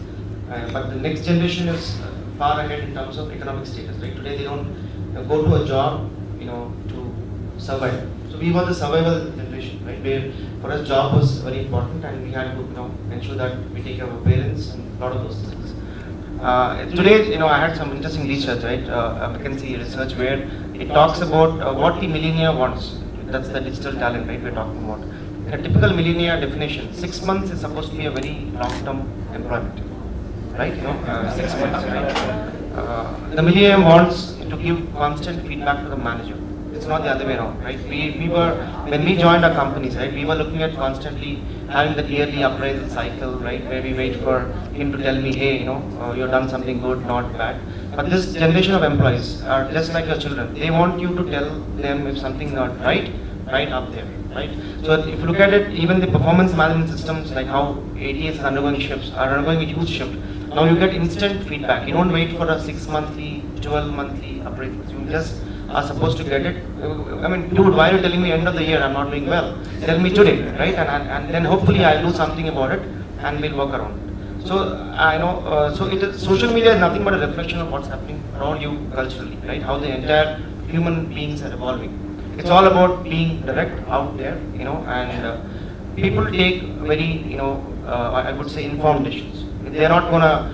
But the next generation is far ahead in terms of economic status, right? Today they don't go to a job, to survive. So we were the survival generation, right? Where for us job was very important, and we had to, ensure that we take care of our parents and a lot of those things. Today, I had some interesting research, right? McKinsey research where it talks about what the millennial wants. That's the digital talent, right? We're talking about. In a typical millennial definition, 6 months is supposed to be a very long-term employment, right? 6 months, right? The millennial wants to give constant feedback to the manager. It's not the other way around, right? We were, when we joined our companies, right, we were looking at constantly having the yearly appraisal cycle, right, where we wait for him to tell me, hey, you've done something good, not bad. But this generation of employees are just like your children. They want you to tell them if something not right up there, right? So if you look at it, even the performance management systems, like how ATS is undergoing shifts, are undergoing a huge shift. Now you get instant feedback. You don't wait for a 6 monthly, 12 monthly appraisals. You just are supposed to get it. I mean, dude, why are you telling me end of the year I'm not doing well? Tell me today, right? And then hopefully I'll do something about it and we'll work around. So I know, social media is nothing but a reflection of what's happening around you culturally, right? How the entire human beings are evolving. It's all about being direct out there, and people take very, I would say informed decisions. They're not gonna,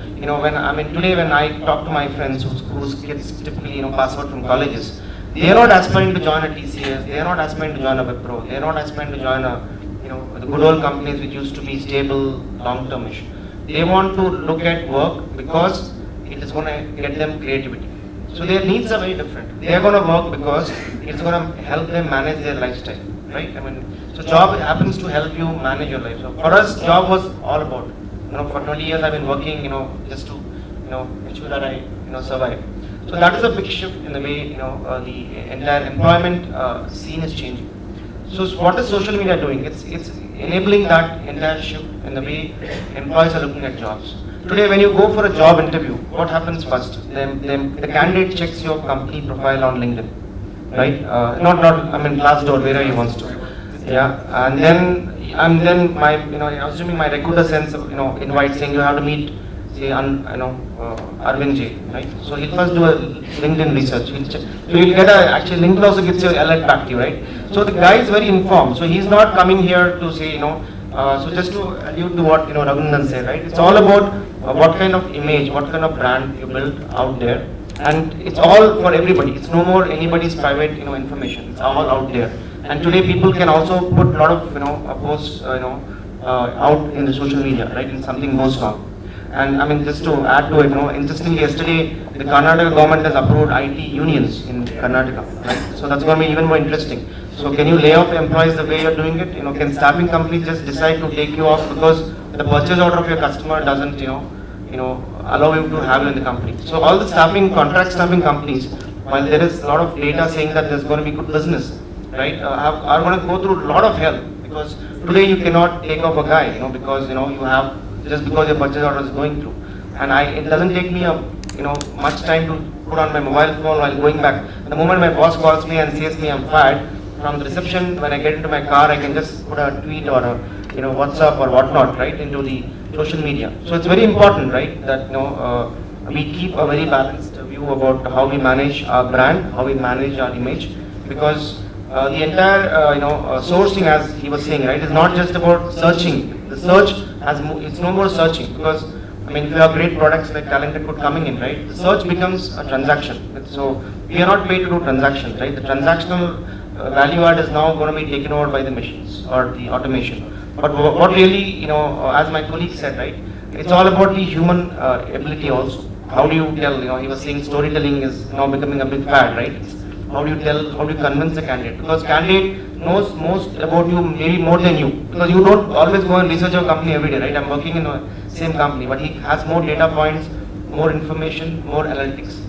today when I talk to my friends whose kids typically, pass out from colleges, They are not aspiring to join a TCS, they are not aspiring to join a Wipro, they are not aspiring to join a, the good old companies which used to be stable, long-termish. They want to look at work because it is going to get them creativity. So their needs are very different. They are going to work because it's going to help them manage their lifestyle, right? I mean, so job happens to help you manage your life. So for us, job was all about, for 20 years I've been working, just to, ensure that I, survive. So that is a big shift in the way, the entire employment scene is changing. So what is social media doing? It's enabling that entire shift in the way employees are looking at jobs. Today, when you go for a job interview, what happens first? The candidate checks your company profile on LinkedIn, right? Glassdoor, wherever he wants to. Yeah, and then my, assuming my recruiter sends, invite saying you have to meet, say, Arvind J, right? So he'll first do a LinkedIn research. So you'll get actually LinkedIn also gets your alert back to you, right? So the guy is very informed. So he's not coming here to say, so just to allude to what Raghunandan said, right? It's all about what kind of image, what kind of brand you build out there, and it's all for everybody. It's no more anybody's private information. It's all out there. And today people can also put a lot of posts out in the social media, right? And something goes wrong. And I mean, just to add to it, interestingly, yesterday the Karnataka government has approved IT unions in Karnataka, right? So that's going to be even more interesting. So can you lay off employees the way you're doing it? Can staffing companies just decide to take you off because the purchase order of your customer doesn't, allow you to have it in the company? So all the contract staffing companies, while there is a lot of data saying that there's going to be good business, right, are going to go through a lot of hell, because today you cannot take off a guy, because you have, just because your purchase order is going through. And it doesn't take me much time to put on my mobile phone while going back. The moment my boss calls me and says me I'm fired, from the reception, when I get into my car, I can just put a tweet or a WhatsApp or whatnot, right, into the social media. So it's very important, right, that we keep a very balanced view about how we manage our brand, how we manage our image, because the entire sourcing, as he was saying, right, is not just about searching. The search it's no more searching, because I mean, if you have great products like TalentRecruit coming in, right, the search becomes a transaction. So we are not paid to do transactions, right? The transactional value add is now going to be taken over by the machines or the automation. But what really, as my colleague said, right, it's all about the human ability also. How do you tell, he was saying storytelling is now becoming a big fad, right? How do you convince a candidate? Because candidate knows most about you, maybe more than you. Because you don't always go and research your company every day, right? I'm working in the same company, but he has more data points, more information, more analytics.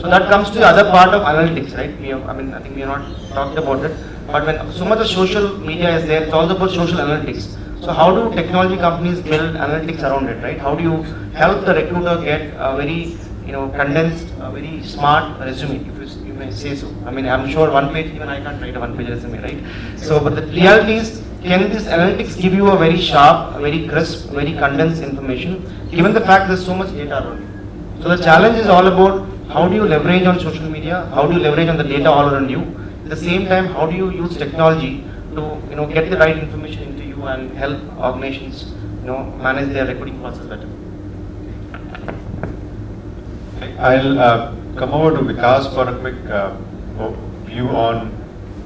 So that comes to the other part of analytics, right? I think we have not talked about it. But when so much of social media is there, it's all about social analytics. So how do technology companies build analytics around it, right? How do you help the recruiter get a very, condensed, very smart resume, if you may say so. I mean, I'm sure one page, even I can't write a one-page resume, right? So, but the reality is, can this analytics give you a very sharp, very crisp, very condensed information, given the fact there's so much data around you? So the challenge is all about how do you leverage on social media, how do you leverage on the data all around you. At the same time, how do you use technology to get the right information into you and help organizations manage their recruiting process better. I'll come over to Vikas for a quick view on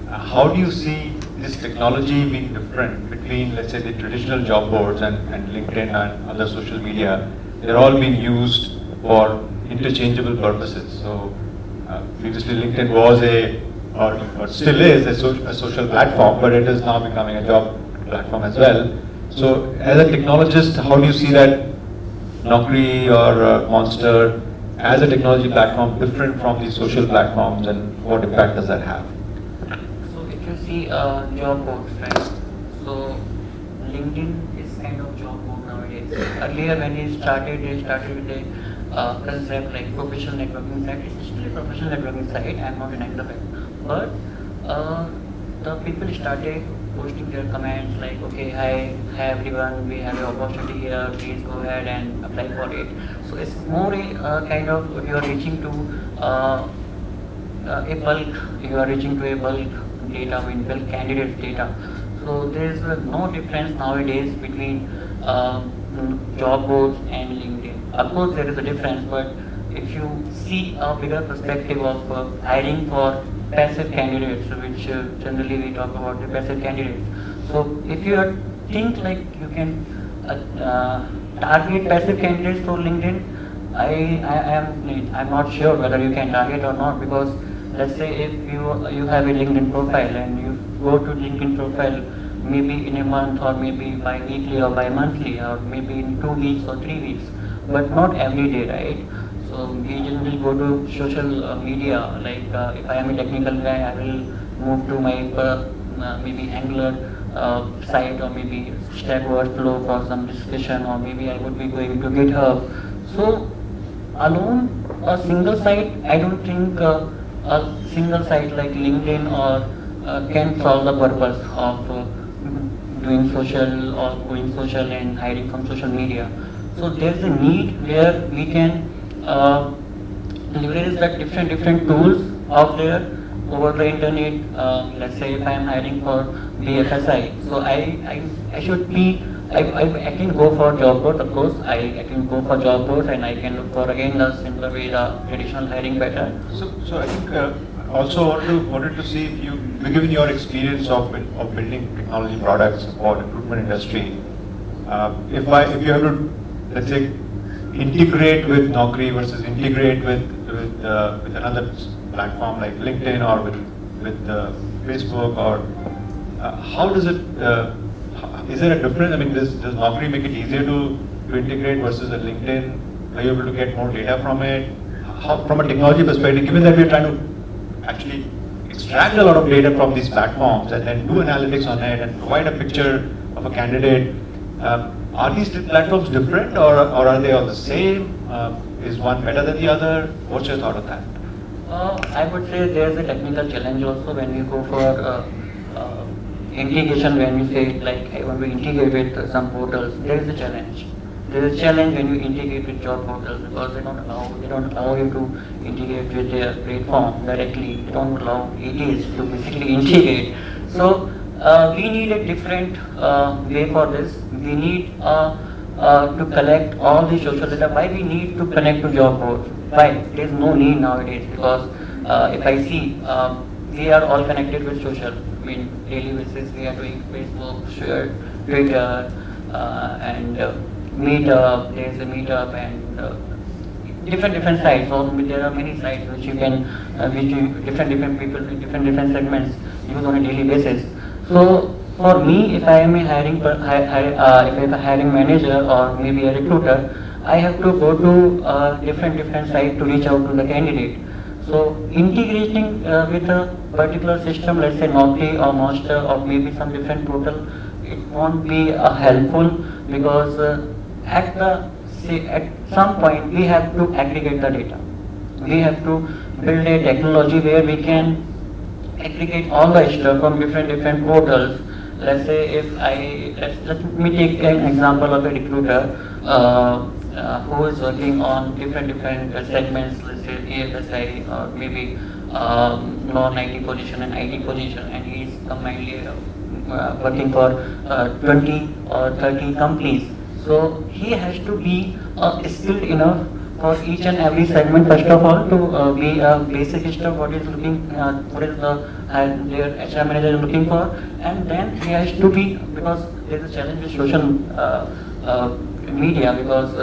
how do you see this technology being different between, let's say, the traditional job boards and LinkedIn and other social media. They're all being used for interchangeable purposes. So previously LinkedIn was or still is a social platform, but it is now becoming a job platform as well. So as a technologist, how do you see that Naukri or Monster as a technology platform different from these social platforms, and what impact does that have? So if you see job boards, right? So LinkedIn is kind of job board nowadays. Earlier when they started with a concept like professional networking site. It's still a professional networking site, I'm not denying the fact. But the people started posting their comments like, okay, hi everyone, we have an opportunity here, please go ahead and apply for it. So it's more a kind of, you are reaching to a bulk data, I mean bulk candidate data. So there is no difference nowadays between job boards and LinkedIn. Of course there is a difference, but if you see a bigger perspective of hiring for passive candidates, which generally we talk about the passive candidates. So if you think like you can target passive candidates for LinkedIn, I'm not sure whether you can target or not, because let's say if you have a LinkedIn profile and you go to LinkedIn profile maybe in a month or maybe bi-weekly or bi-monthly or maybe in 2 weeks or 3 weeks, but not every day, right? So we generally go to social media, like if I am a technical guy, I will move to my maybe Angular site, or maybe Stack Overflow for some discussion, or maybe I would be going to GitHub. So alone, a single site, I don't think a single site like LinkedIn or can solve the purpose of doing social or going social and hiring from social media. So there's a need where we can leverage that different tools out there over the internet. Let's say if I am hiring for BFSI, so I should be, I can go for job boards, of course. I can go for job boards, and I can look for again the simpler way, the traditional hiring pattern. So I think also wanted to see if you, given your experience of building technology products for recruitment industry, if you have to, let's say, integrate with Naukri versus integrate with another platform like LinkedIn or with Facebook, or how does it? Is there a difference? I mean, does Naukri make it easier to integrate versus a LinkedIn? Are you able to get more data from it? How, from a technology perspective, given that we are trying to actually extract a lot of data from these platforms and then do analytics on it and provide a picture of a candidate, are these platforms different, or are they all the same? Is one better than the other? What's your thought on that? I would say there's a technical challenge also when you go for integration. When you say like I want to integrate with some portals, there is a challenge. There is a challenge when you integrate with job portals, because they don't allow you to integrate with their platform directly. They don't allow ATs to basically integrate. So we need a different way for this. We need to collect all the social data. Why we need to connect to job boards? Why? There is no need nowadays, because if I see, we are all connected with social. I mean, daily basis we are doing Facebook, Twitter, and Meetup. There is a Meetup and different sites. So there are many sites which you can, different people in different segments use on a daily basis. So for me, if I am a hiring manager or maybe a recruiter, I have to go to different sites to reach out to the candidate. So integrating with a particular system, let's say Naukri or Monster or maybe some different portal, it won't be helpful, because at some point we have to aggregate the data. We have to build a technology where we can aggregate all the stuff from different portals. Let's say if let me take an example of a recruiter who is working on different segments, let's say AFSI or maybe non-IT position and IT position, and he is combinedly working for 20 or 30 companies. So he has to be skilled enough for each and every segment, first of all, to be a basic stuff, what is the their HR manager is looking for, and then he has to be, because there is a challenge with social media, because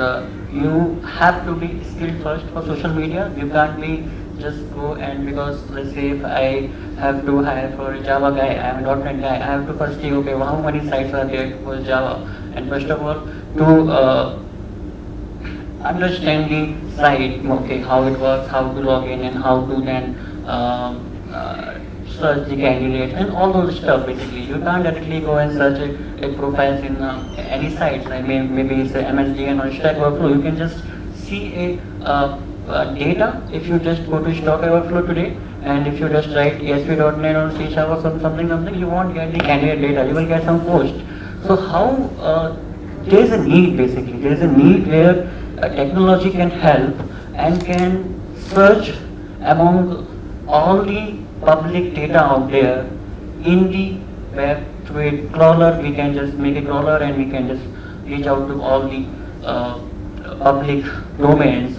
you have to be skilled first for social media. You can't be just go and, because let's say if I have to hire for a Java guy, I am a .NET guy, I have to first see, okay, how many sites are there for Java, and first of all to understand the site, okay, how it works, how to log in, and how to then search the candidate and all those stuff. Basically, you can't directly go and search a profiles in any sites. I mean, maybe it's a MSDN or Stack Overflow. You can just see a data. If you just go to Stack Overflow today, and if you just write ASP.NET or C# or something, you won't get the candidate data. You will get some post. So how there is a need, basically. There is a need where technology can help and can search among all the public data out there in the web through a crawler. We can just make a crawler and we can just reach out to all the public domains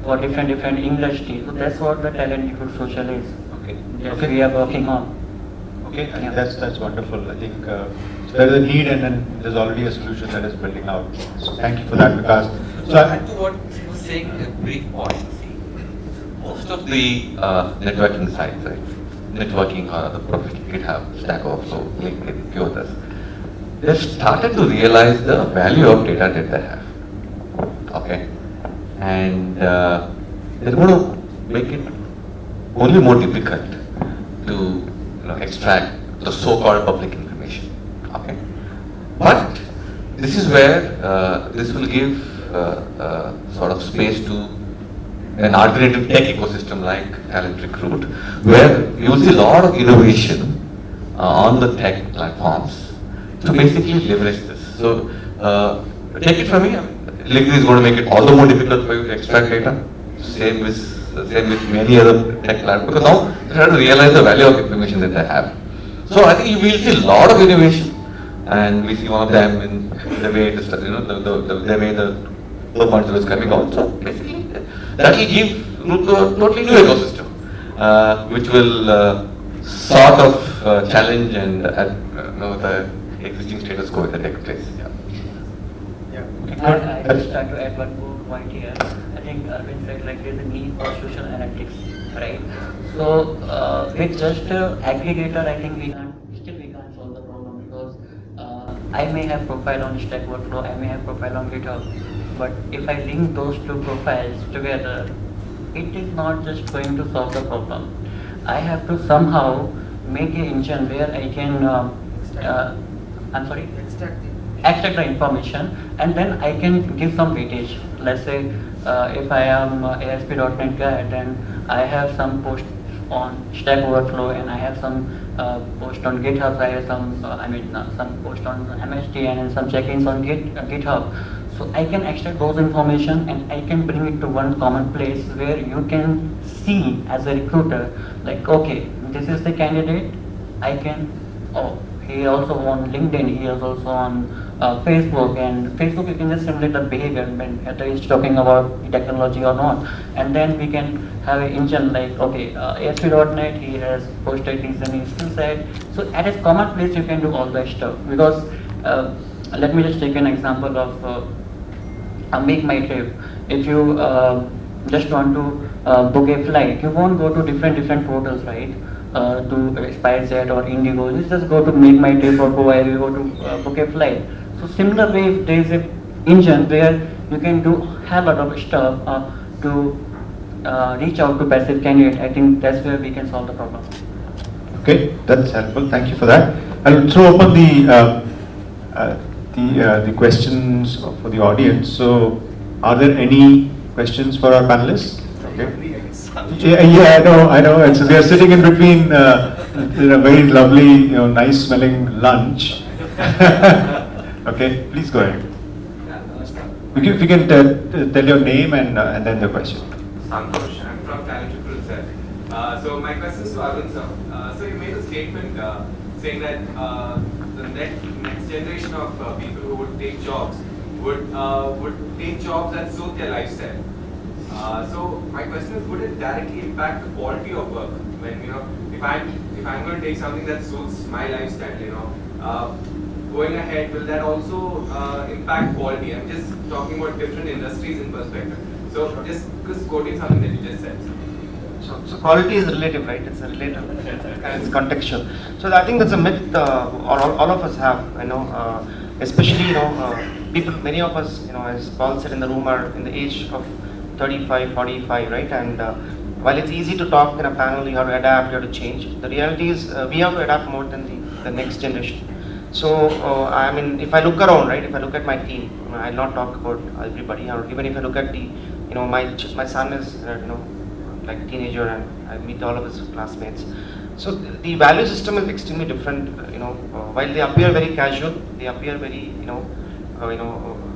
for different industries. So that's what the talent recruit social is. Okay. That Okay. we are working on. Okay, I think Yeah. that's wonderful. I think so there is a need and then there's already a solution that is building out. So thank you for that, Vikas. So Add to what he was saying, a brief point. See, most of the networking sites, right? Networking or the professional GitHub, Stack Overflow, LinkedIn, few others, they've started to realize the value of data that they have. Okay, and they're going to make it only more difficult to extract the so-called public information. Okay, but this is where this will give sort of space to an alternative tech ecosystem like TalentRecruit, where you will see a lot of innovation on the tech platforms to basically leverage this. So take it from me, LinkedIn is going to make it all the more difficult for you to extract data. Same with many other tech platforms, because now they try to realize the value of information that they have. So I think you will see a lot of innovation, and we see one of them in the way the way the 4.0 is coming out. So basically, that will give root to a totally new ecosystem, which will sort of challenge and the existing status quo in the tech space. yeah. I just try to add one more point here. I think Arvind said like there's a need for social analytics, right? So with just aggregator, I think we can't solve the problem, because I may have profile on Stack Overflow, I may have profile on GitHub, but if I link those two profiles together, it is not just going to solve the problem. I have to somehow make an engine where I can extract the information, and then I can give some weightage. Let's say if I am ASP.NET guy, then I have some post on Stack Overflow, and I have some post on GitHub. I have some some post on MSDN and some check-ins on GitHub. So I can extract those information and I can bring it to one common place where you can see as a recruiter, like, okay, this is the candidate. I can, oh, he also on LinkedIn, he is also on Facebook, and Facebook you can just simulate the behavior whether he's talking about technology or not, and then we can have an engine like, okay, ASP.NET, he has posted these and his skill set. So at a common place you can do all that stuff, because let me just take an example of Make My Trip. If you just want to book a flight, you won't go to different portals, right? To SpiceJet or Indigo, you just go to Make My Trip or you go to book a flight. So similar way, there is a engine where you can do have a lot of stuff to reach out to passive candidate. I think that's where we can solve the problem. Okay, that's helpful. Thank you for that. I'll throw open the questions for the audience. So, are there any questions for our panelists? Okay. Yeah, I know. We are sitting in between in a very lovely, nice smelling lunch. Okay, please go ahead. If you can tell your name and then the question. Santosh, I'm from TalentRecruit, sir. So my question is to Arvind, sir. So you made a statement saying that the next generation of people who would take jobs would take jobs that suit their lifestyle. So my question is, would it directly impact the quality of work? When if I'm going to take something that suits my lifestyle, going ahead, will that also impact quality? I'm just talking about different industries in perspective. So just quoting something that you just said. So quality is relative, right? It's a relative and it's contextual. So I think that's a myth all of us have, especially, people, many of us, as Paul said in the room, are in the age of 35, 45, right? And while it's easy to talk in a panel, you have to adapt, you have to change. The reality is we have to adapt more than the next generation. So, if I look around, right, if I look at my team, I'll not talk about everybody, or even if I look at my son is, like a teenager, and I meet all of his classmates. So the value system is extremely different, while they appear very casual, they appear very,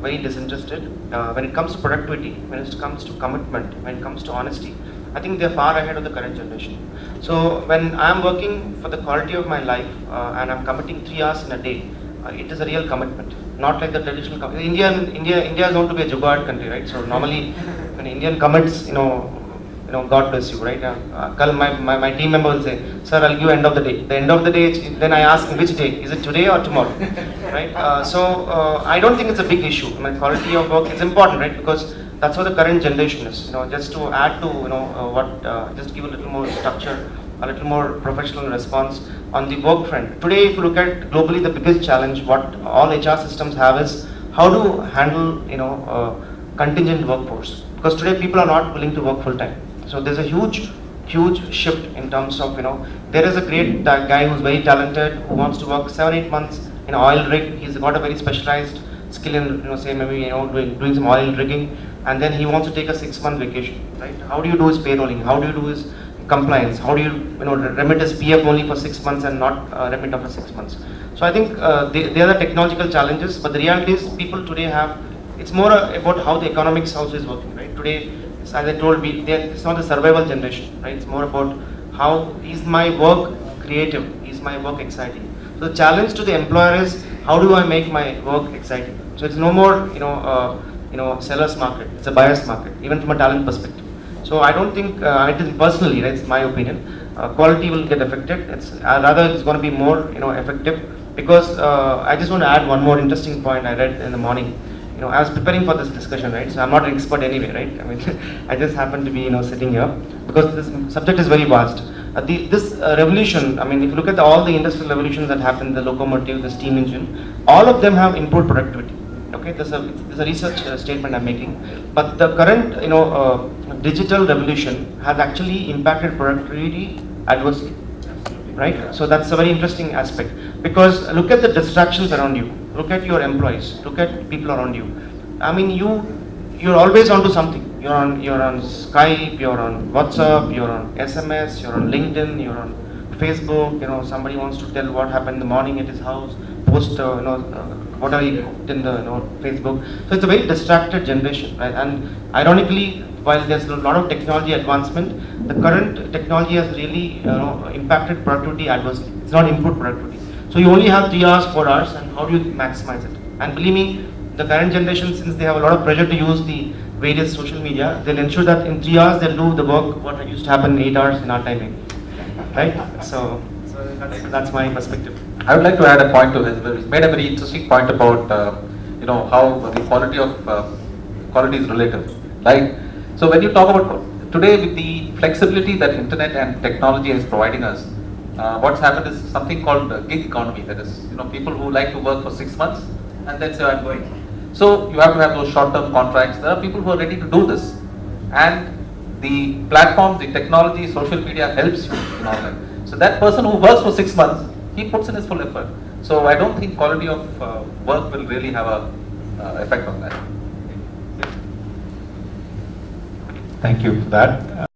very disinterested. When it comes to productivity, when it comes to commitment, when it comes to honesty, I think they're far ahead of the current generation. So when I'm working for the quality of my life and I'm committing 3 hours in a day, it is a real commitment. Not like the traditional India is known to be a jugaad country, right? So normally when Indian commits, God bless you, right? My team member will say, sir, I'll give end of the day. The end of the day, then I ask which day? Is it today or tomorrow? Right? I don't think it's a big issue. I mean, quality of work is important, right? Because that's what the current generation is. Just to add to just give a little more structure, a little more professional response on the work front. Today, if you look at globally, the biggest challenge what all HR systems have is how to handle contingent workforce. Because today people are not willing to work full time. So there's a huge shift in terms of there is a great guy who's very talented who wants to work 7-8 months in an oil rig. He's got a very specialized skill in say maybe doing some oil rigging, and then he wants to take a 6-month vacation. Right? How do you do his payrolling? How do you do his compliance? How do you remit his PF only for 6 months and not remit after 6 months? So I think they are the technological challenges, but the reality is people today have. It's more about how the economics also is working. Right? Today, as I told, it's not a survival generation, right? It's more about how is my work creative, is my work exciting. So the challenge to the employer is how do I make my work exciting? So it's no more seller's market, it's a buyer's market, even from a talent perspective. So I don't think it is personally, right, it's my opinion, quality will get affected. Rather it's going to be more effective, because I just want to add one more interesting point I read in the morning. I was preparing for this discussion, right? So I'm not an expert anyway, right? I mean, I just happen to be, sitting here because this subject is very vast. This revolution, I mean, if you look at all the industrial revolutions that happened, the locomotive, the steam engine, all of them have improved productivity. Okay, there's a research statement I'm making, but the current, digital revolution has actually impacted productivity adversely, right? So that's a very interesting aspect, because look at the distractions around you. Look at your employees. Look at people around you. I mean, you're always onto something. You're on Skype. You're on WhatsApp. You're on SMS. You're on LinkedIn. You're on Facebook. Somebody wants to tell what happened in the morning at his house. Post whatever he put in the Facebook. So it's a very distracted generation, right? And ironically, while there's a lot of technology advancement, the current technology has really impacted productivity adversely. It's not improved productivity. So you only have 3 hours, 4 hours, and how do you maximize it? And believe me, the current generation, since they have a lot of pressure to use the various social media, they'll ensure that in 3 hours they'll do the work what used to happen in 8 hours in our timing, right? So that's my perspective. I would like to add a point to this. He's made a very interesting point about how the quality is relative, right? So when you talk about today, with the flexibility that internet and technology is providing us, what's happened is something called gig economy. That is, people who like to work for 6 months and then say I'm going. So you have to have those short-term contracts. There are people who are ready to do this, and the platforms, the technology, social media helps you in all that. So that person who works for 6 months, he puts in his full effort. So I don't think quality of work will really have a effect on that. Thank you for that.